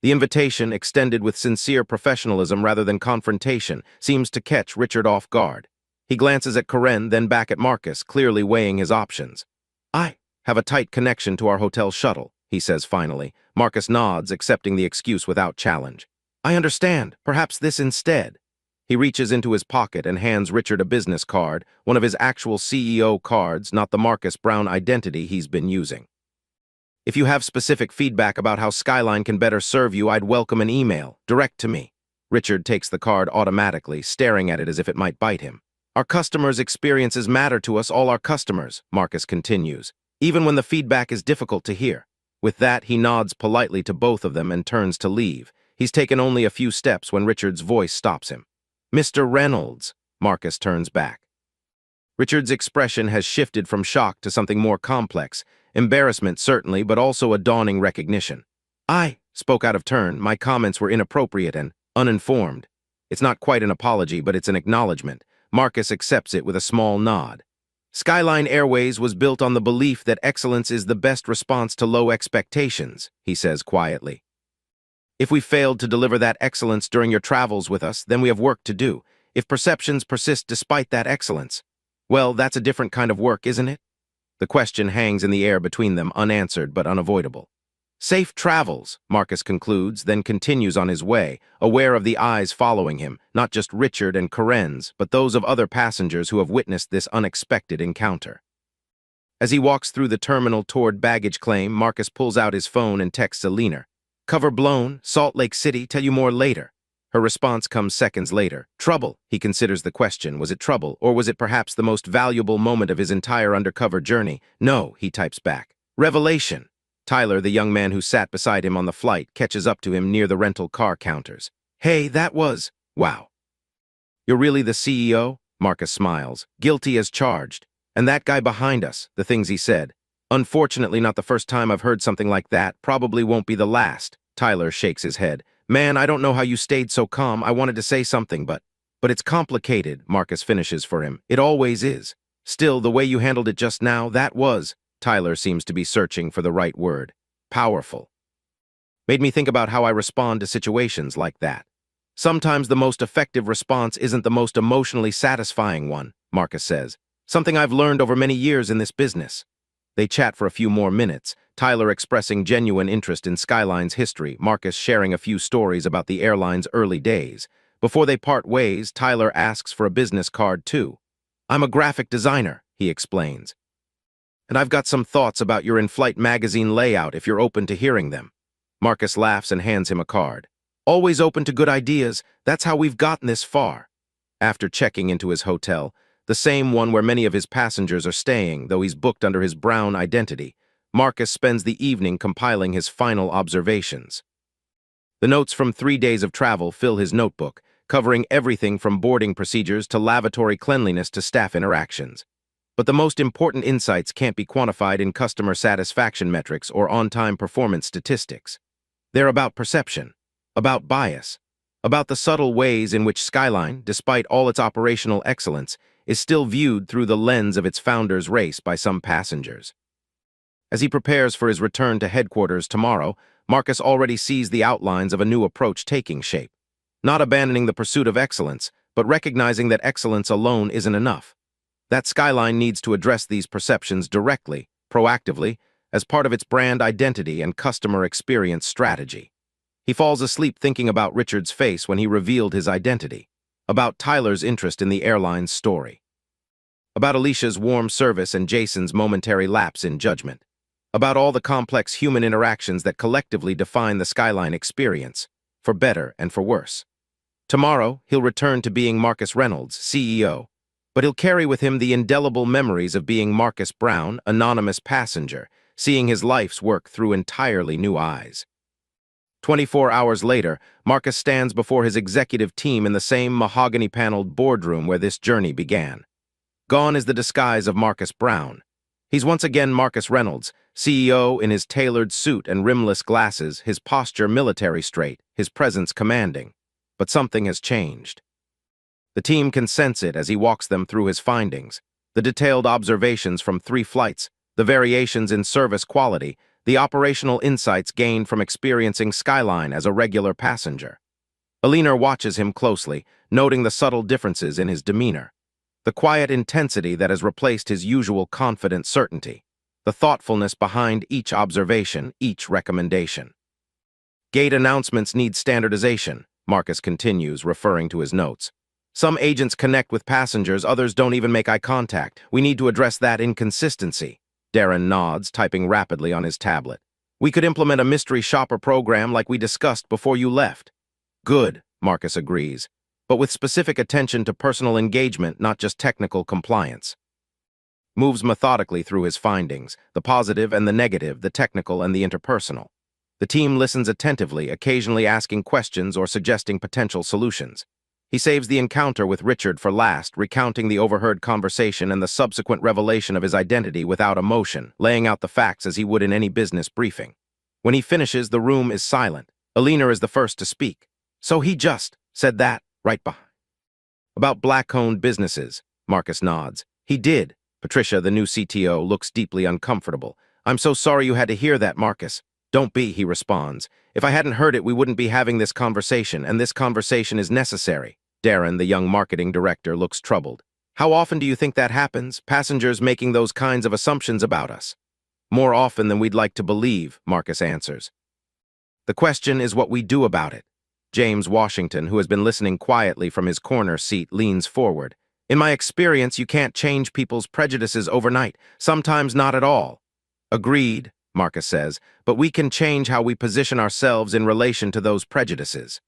The invitation, extended with sincere professionalism rather than confrontation, seems to catch Richard off guard. He glances at Corinne, then back at Marcus, clearly weighing his options. I have a tight connection to our hotel shuttle, he says finally. Marcus nods, accepting the excuse without challenge. I understand. Perhaps this instead. He reaches into his pocket and hands Richard a business card, one of his actual CEO cards, not the Marcus Brown identity he's been using. If you have specific feedback about how Skyline can better serve you, I'd welcome an email, direct to me. Richard takes the card automatically, staring at it as if it might bite him. Our customers' experiences matter to us, all our customers, Marcus continues, even when the feedback is difficult to hear. With that, he nods politely to both of them and turns to leave. He's taken only a few steps when Richard's voice stops him. Mr. Reynolds, Marcus turns back. Richard's expression has shifted from shock to something more complex. Embarrassment, certainly, but also a dawning recognition. I spoke out of turn. My comments were inappropriate and uninformed. It's not quite an apology, but it's an acknowledgement. Marcus accepts it with a small nod. Skyline Airways was built on the belief that excellence is the best response to low expectations, he says quietly. If we failed to deliver that excellence during your travels with us, then we have work to do. If perceptions persist despite that excellence, well, that's a different kind of work, isn't it? The question hangs in the air between them, unanswered but unavoidable. Safe travels, Marcus concludes, then continues on his way, aware of the eyes following him, not just Richard and Corinne's, but those of other passengers who have witnessed this unexpected encounter. As he walks through the terminal toward baggage claim, Marcus pulls out his phone and texts Alina. Cover blown, Salt Lake City, tell you more later. Her response comes seconds later. Trouble, he considers the question. Was it trouble, or was it perhaps the most valuable moment of his entire undercover journey? No, he types back. Revelation. Tyler, the young man who sat beside him on the flight, catches up to him near the rental car counters. Hey, that was... Wow. You're really the CEO? Marcus smiles. Guilty as charged. And that guy behind us, the things he said. Unfortunately, not the first time I've heard something like that. Probably won't be the last. Tyler shakes his head. Man, I don't know how you stayed so calm. I wanted to say something, but it's complicated, Marcus finishes for him. It always is. Still, the way you handled it just now, that was... Tyler seems to be searching for the right word. Powerful. Made me think about how I respond to situations like that. Sometimes the most effective response isn't the most emotionally satisfying one, Marcus says. Something I've learned over many years in this business. They chat for a few more minutes, Tyler expressing genuine interest in Skyline's history, Marcus sharing a few stories about the airline's early days. Before they part ways, Tyler asks for a business card too. I'm a graphic designer, he explains. And I've got some thoughts about your in-flight magazine layout if you're open to hearing them. Marcus laughs and hands him a card. Always open to good ideas, that's how we've gotten this far. After checking into his hotel, the same one where many of his passengers are staying, though he's booked under his Brown identity, Marcus spends the evening compiling his final observations. The notes from 3 days of travel fill his notebook, covering everything from boarding procedures to lavatory cleanliness to staff interactions. But the most important insights can't be quantified in customer satisfaction metrics or on-time performance statistics. They're about perception, about bias, about the subtle ways in which Skyline, despite all its operational excellence, is still viewed through the lens of its founder's race by some passengers. As he prepares for his return to headquarters tomorrow, Marcus already sees the outlines of a new approach taking shape. Not abandoning the pursuit of excellence, but recognizing that excellence alone isn't enough. That Skyline needs to address these perceptions directly, proactively, as part of its brand identity and customer experience strategy. He falls asleep thinking about Richard's face when he revealed his identity, about Tyler's interest in the airline's story, about Alicia's warm service and Jason's momentary lapse in judgment, about all the complex human interactions that collectively define the Skyline experience, for better and for worse. Tomorrow, he'll return to being Marcus Reynolds, CEO, but he'll carry with him the indelible memories of being Marcus Brown, anonymous passenger, seeing his life's work through entirely new eyes. 24 hours later, Marcus stands before his executive team in the same mahogany-paneled boardroom where this journey began. Gone is the disguise of Marcus Brown. He's once again Marcus Reynolds, CEO in his tailored suit and rimless glasses, his posture military straight, his presence commanding. But something has changed. The team can sense it as he walks them through his findings, the detailed observations from 3 flights, the variations in service quality, the operational insights gained from experiencing Skyline as a regular passenger. Alina watches him closely, noting the subtle differences in his demeanor, the quiet intensity that has replaced his usual confident certainty, the thoughtfulness behind each observation, each recommendation. Gate announcements need standardization, Marcus continues, referring to his notes. Some agents connect with passengers, others don't even make eye contact. We need to address that inconsistency. Darren nods, typing rapidly on his tablet. We could implement a mystery shopper program like we discussed before you left. Good, Marcus agrees, but with specific attention to personal engagement, not just technical compliance. Moves methodically through his findings, the positive and the negative, the technical and the interpersonal. The team listens attentively, occasionally asking questions or suggesting potential solutions. He saves the encounter with Richard for last, recounting the overheard conversation and the subsequent revelation of his identity without emotion, laying out the facts as he would in any business briefing. When he finishes, the room is silent. Alina is the first to speak. So he just said that, right behind. About black-owned businesses, Marcus nods. He did. Patricia, the new CTO, looks deeply uncomfortable. I'm so sorry you had to hear that, Marcus. Don't be, he responds. If I hadn't heard it, we wouldn't be having this conversation, and this conversation is necessary. Darren, the young marketing director, looks troubled. How often do you think that happens, passengers making those kinds of assumptions about us? More often than we'd like to believe, Marcus answers. The question is what we do about it. James Washington, who has been listening quietly from his corner seat, leans forward. In my experience, you can't change people's prejudices overnight, sometimes not at all. Agreed, Marcus says, but we can change how we position ourselves in relation to those prejudices.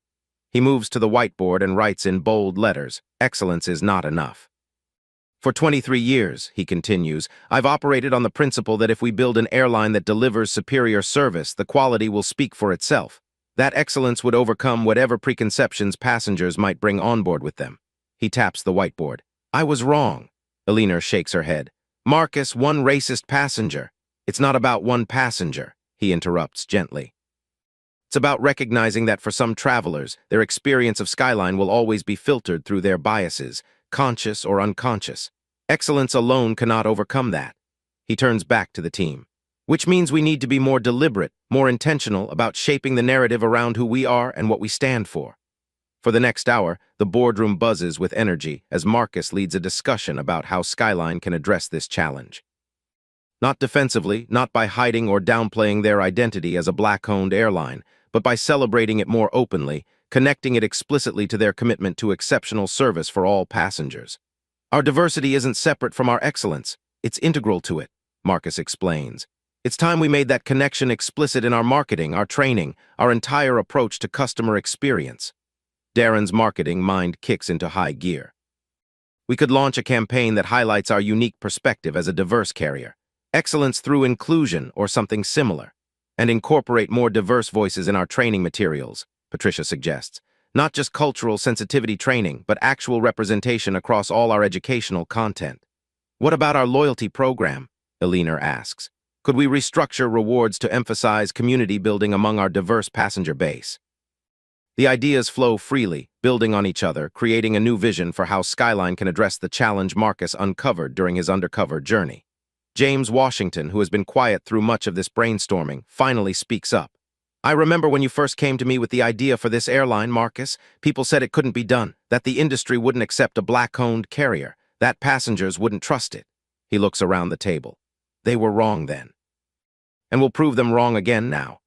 He moves to the whiteboard and writes in bold letters, excellence is not enough. For 23 years, he continues, I've operated on the principle that if we build an airline that delivers superior service, the quality will speak for itself. That excellence would overcome whatever preconceptions passengers might bring on board with them. He taps the whiteboard. I was wrong. Alina shakes her head. Marcus, one racist passenger. It's not about one passenger, he interrupts gently. It's about recognizing that for some travelers, their experience of Skyline will always be filtered through their biases, conscious or unconscious. Excellence alone cannot overcome that. He turns back to the team. Which means we need to be more deliberate, more intentional about shaping the narrative around who we are and what we stand for. For the next hour, the boardroom buzzes with energy as Marcus leads a discussion about how Skyline can address this challenge. Not defensively, not by hiding or downplaying their identity as a black-owned airline, but by celebrating it more openly, connecting it explicitly to their commitment to exceptional service for all passengers. Our diversity isn't separate from our excellence, it's integral to it, Marcus explains. It's time we made that connection explicit in our marketing, our training, our entire approach to customer experience. Darren's marketing mind kicks into high gear. We could launch a campaign that highlights our unique perspective as a diverse carrier, excellence through inclusion or something similar, and incorporate more diverse voices in our training materials, Patricia suggests. Not just cultural sensitivity training, but actual representation across all our educational content. What about our loyalty program? Eliner asks. Could we restructure rewards to emphasize community building among our diverse passenger base? The ideas flow freely, building on each other, creating a new vision for how Skyline can address the challenge Marcus uncovered during his undercover journey. James Washington, who has been quiet through much of this brainstorming, finally speaks up. I remember when you first came to me with the idea for this airline, Marcus. People said it couldn't be done, that the industry wouldn't accept a black-owned carrier, that passengers wouldn't trust it. He looks around the table. They were wrong then. And we'll prove them wrong again now.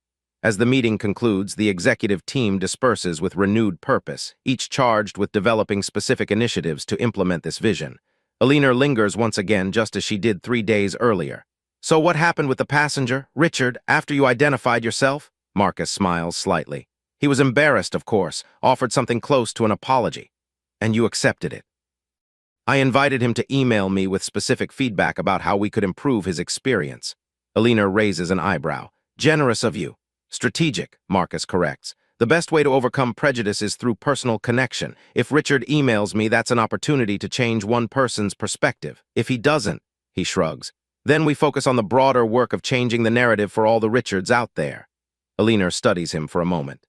As the meeting concludes, the executive team disperses with renewed purpose, each charged with developing specific initiatives to implement this vision. Eliner lingers once again just as she did 3 days earlier. So what happened with the passenger, Richard, after you identified yourself? Marcus smiles slightly. He was embarrassed, of course, offered something close to an apology. And you accepted it. I invited him to email me with specific feedback about how we could improve his experience. Eliner raises an eyebrow. Generous of you. Strategic, Marcus corrects. The best way to overcome prejudice is through personal connection. If Richard emails me, that's an opportunity to change one person's perspective. If he doesn't, he shrugs. Then we focus on the broader work of changing the narrative for all the Richards out there. Eliner studies him for a moment.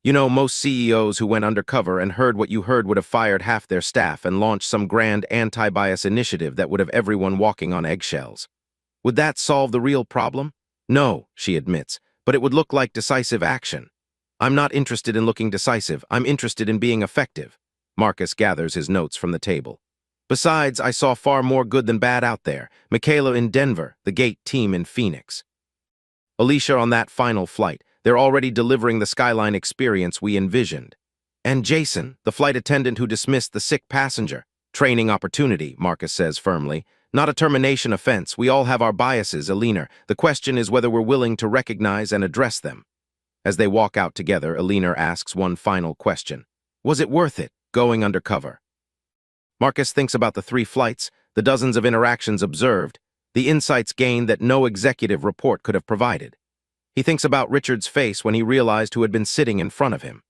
You know, most CEOs who went undercover and heard what you heard would have fired half their staff and launched some grand anti-bias initiative that would have everyone walking on eggshells. Would that solve the real problem? No, she admits, but it would look like decisive action. I'm not interested in looking decisive. I'm interested in being effective. Marcus gathers his notes from the table. Besides, I saw far more good than bad out there. Michaela in Denver, the gate team in Phoenix. Alicia on that final flight. They're already delivering the Skyline experience we envisioned. And Jason, the flight attendant who dismissed the sick passenger. Training opportunity, Marcus says firmly. Not a termination offense. We all have our biases, Eliner. The question is whether we're willing to recognize and address them. As they walk out together, Eliner asks one final question. Was it worth it, going undercover? Marcus thinks about the 3 flights, the dozens of interactions observed, the insights gained that no executive report could have provided. He thinks about Richard's face when he realized who had been sitting in front of him.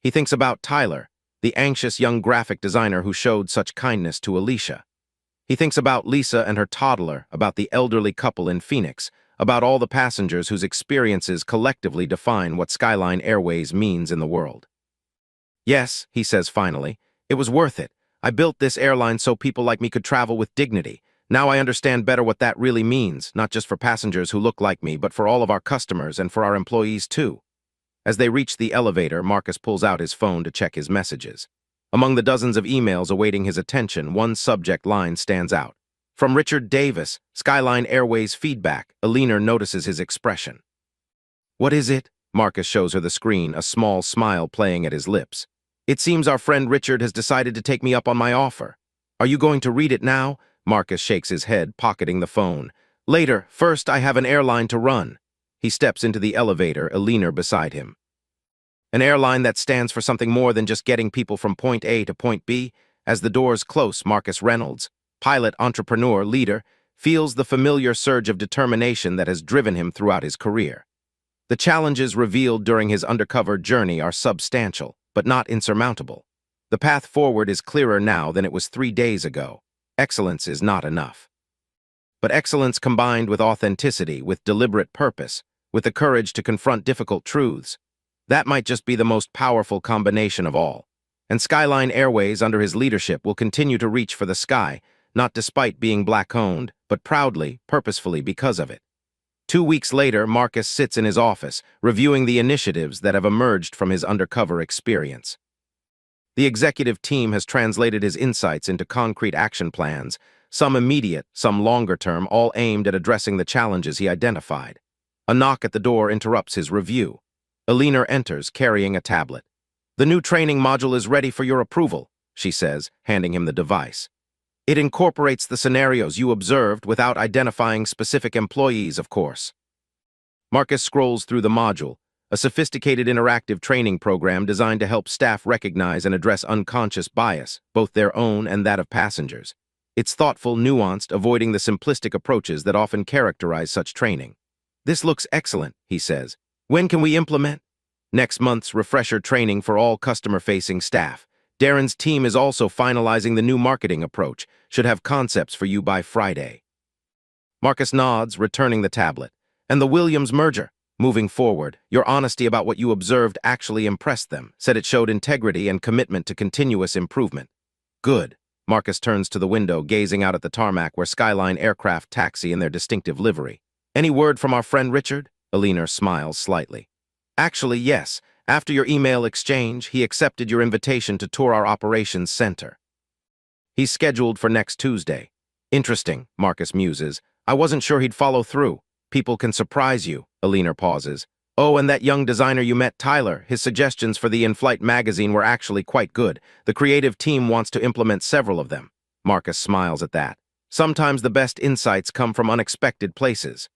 He thinks about Tyler, the anxious young graphic designer who showed such kindness to Alicia. He thinks about Lisa and her toddler, about the elderly couple in Phoenix, about all the passengers whose experiences collectively define what Skyline Airways means in the world. Yes, he says finally, it was worth it. I built this airline so people like me could travel with dignity. Now I understand better what that really means, not just for passengers who look like me, but for all of our customers and for our employees too. As they reach the elevator, Marcus pulls out his phone to check his messages. Among the dozens of emails awaiting his attention, one subject line stands out. From Richard Davis, Skyline Airways feedback. Eliner notices his expression. What is it? Marcus shows her the screen, a small smile playing at his lips. It seems our friend Richard has decided to take me up on my offer. Are you going to read it now? Marcus shakes his head, pocketing the phone. Later. First, I have an airline to run. He steps into the elevator, Eliner beside him. An airline that stands for something more than just getting people from point A to point B. As the doors close, Marcus Reynolds, pilot, entrepreneur, leader, feels the familiar surge of determination that has driven him throughout his career. The challenges revealed during his undercover journey are substantial, but not insurmountable. The path forward is clearer now than it was 3 days ago. Excellence is not enough. But excellence combined with authenticity, with deliberate purpose, with the courage to confront difficult truths, that might just be the most powerful combination of all. And Skyline Airways, under his leadership, will continue to reach for the sky, not despite being black-owned, but proudly, purposefully because of it. 2 weeks later, Marcus sits in his office, reviewing the initiatives that have emerged from his undercover experience. The executive team has translated his insights into concrete action plans, some immediate, some longer-term, all aimed at addressing the challenges he identified. A knock at the door interrupts his review. Eliner enters, carrying a tablet. The new training module is ready for your approval, she says, handing him the device. It incorporates the scenarios you observed without identifying specific employees, of course. Marcus scrolls through the module, a sophisticated interactive training program designed to help staff recognize and address unconscious bias, both their own and that of passengers. It's thoughtful, nuanced, avoiding the simplistic approaches that often characterize such training. This looks excellent, he says. When can we implement? Next month's refresher training for all customer-facing staff. Darren's team is also finalizing the new marketing approach, should have concepts for you by Friday. Marcus nods, returning the tablet. And the Williams merger. Moving forward, your honesty about what you observed actually impressed them, said it showed integrity and commitment to continuous improvement. Good. Marcus turns to the window, gazing out at the tarmac where Skyline aircraft taxi in their distinctive livery. Any word from our friend Richard? Alina smiles slightly. Actually, yes. After your email exchange, he accepted your invitation to tour our operations center. He's scheduled for next Tuesday. Interesting, Marcus muses. I wasn't sure he'd follow through. People can surprise you, Alina pauses. Oh, and that young designer you met, Tyler, his suggestions for the in-flight magazine were actually quite good. The creative team wants to implement several of them. Marcus smiles at that. Sometimes the best insights come from unexpected places.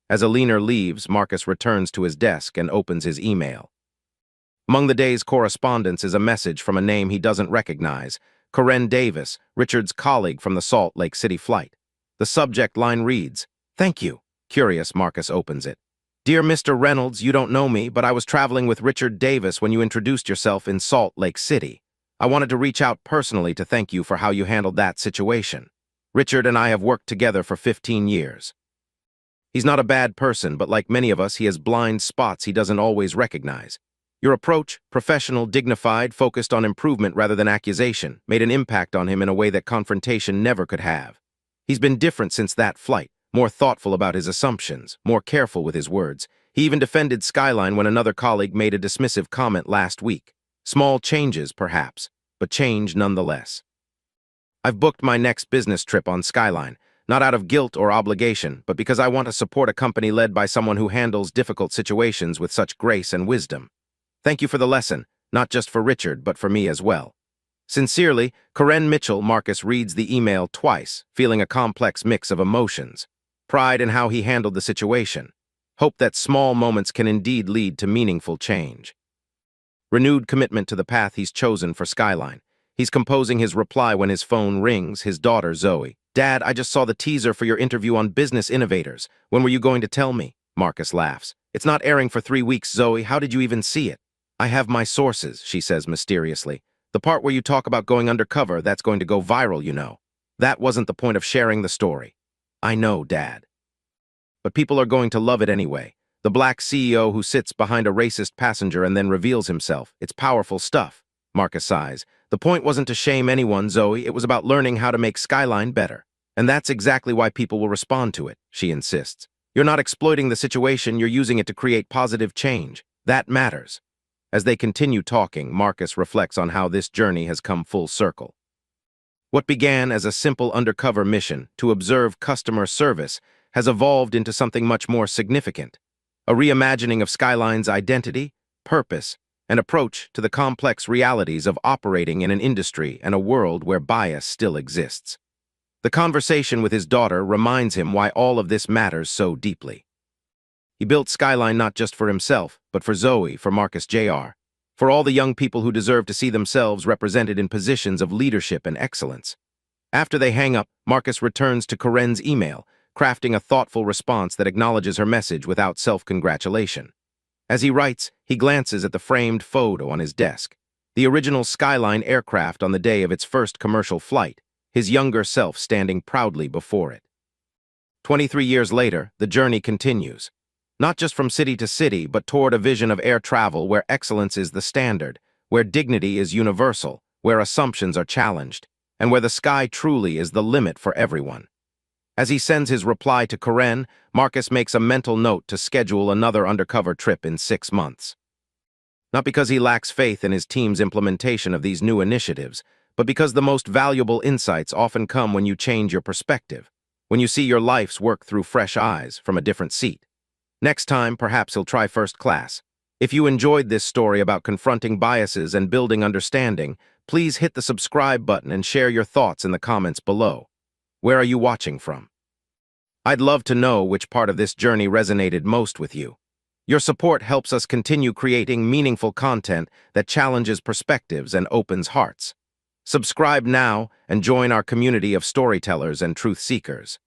As Alina leaves, Marcus returns to his desk and opens his email. Among the day's correspondence is a message from a name he doesn't recognize, Corinne Davis, Richard's colleague from the Salt Lake City flight. The subject line reads, "Thank you." Curious, Marcus opens it. "Dear Mr. Reynolds, you don't know me, but I was traveling with Richard Davis when you introduced yourself in Salt Lake City. I wanted to reach out personally to thank you for how you handled that situation. Richard and I have worked together for 15 years. He's not a bad person, but like many of us, he has blind spots he doesn't always recognize. Your approach, professional, dignified, focused on improvement rather than accusation, made an impact on him in a way that confrontation never could have. He's been different since that flight, more thoughtful about his assumptions, more careful with his words. He even defended Skyline when another colleague made a dismissive comment last week. Small changes, perhaps, but change nonetheless. I've booked my next business trip on Skyline, not out of guilt or obligation, but because I want to support a company led by someone who handles difficult situations with such grace and wisdom. Thank you for the lesson, not just for Richard, but for me as well. Sincerely, Corinne Mitchell. Marcus reads the email twice, feeling a complex mix of emotions. Pride in how he handled the situation. Hope that small moments can indeed lead to meaningful change. Renewed commitment to the path he's chosen for Skyline. He's composing his reply when his phone rings, his daughter Zoe. "Dad, I just saw the teaser for your interview on Business Innovators. When were you going to tell me?" Marcus laughs. "It's not airing for 3 weeks, Zoe. How did you even see it?" "I have my sources," she says mysteriously. "The part where you talk about going undercover, that's going to go viral, you know. That wasn't the point of sharing the story." "I know, Dad. But people are going to love it anyway. The black CEO who sits behind a racist passenger and then reveals himself. It's powerful stuff." Marcus sighs. "The point wasn't to shame anyone, Zoe. It was about learning how to make Skyline better. And that's exactly why people will respond to it," she insists. "You're not exploiting the situation, you're using it to create positive change. That matters." As they continue talking, Marcus reflects on how this journey has come full circle. What began as a simple undercover mission to observe customer service has evolved into something much more significant. A reimagining of Skyline's identity, purpose, and approach to the complex realities of operating in an industry and a world where bias still exists. The conversation with his daughter reminds him why all of this matters so deeply. He built Skyline not just for himself, but for Zoe, for Marcus Jr., for all the young people who deserve to see themselves represented in positions of leadership and excellence. After they hang up, Marcus returns to Corinne's email, crafting a thoughtful response that acknowledges her message without self-congratulation. As he writes, he glances at the framed photo on his desk, the original Skyline aircraft on the day of its first commercial flight, his younger self standing proudly before it. 23 years later, the journey continues. Not just from city to city, but toward a vision of air travel where excellence is the standard, where dignity is universal, where assumptions are challenged, and where the sky truly is the limit for everyone. As he sends his reply to Corinne, Marcus makes a mental note to schedule another undercover trip in 6 months. Not because he lacks faith in his team's implementation of these new initiatives, but because the most valuable insights often come when you change your perspective, when you see your life's work through fresh eyes from a different seat. Next time, perhaps he'll try first class. If you enjoyed this story about confronting biases and building understanding, please hit the subscribe button and share your thoughts in the comments below. Where are you watching from? I'd love to know which part of this journey resonated most with you. Your support helps us continue creating meaningful content that challenges perspectives and opens hearts. Subscribe now and join our community of storytellers and truth seekers.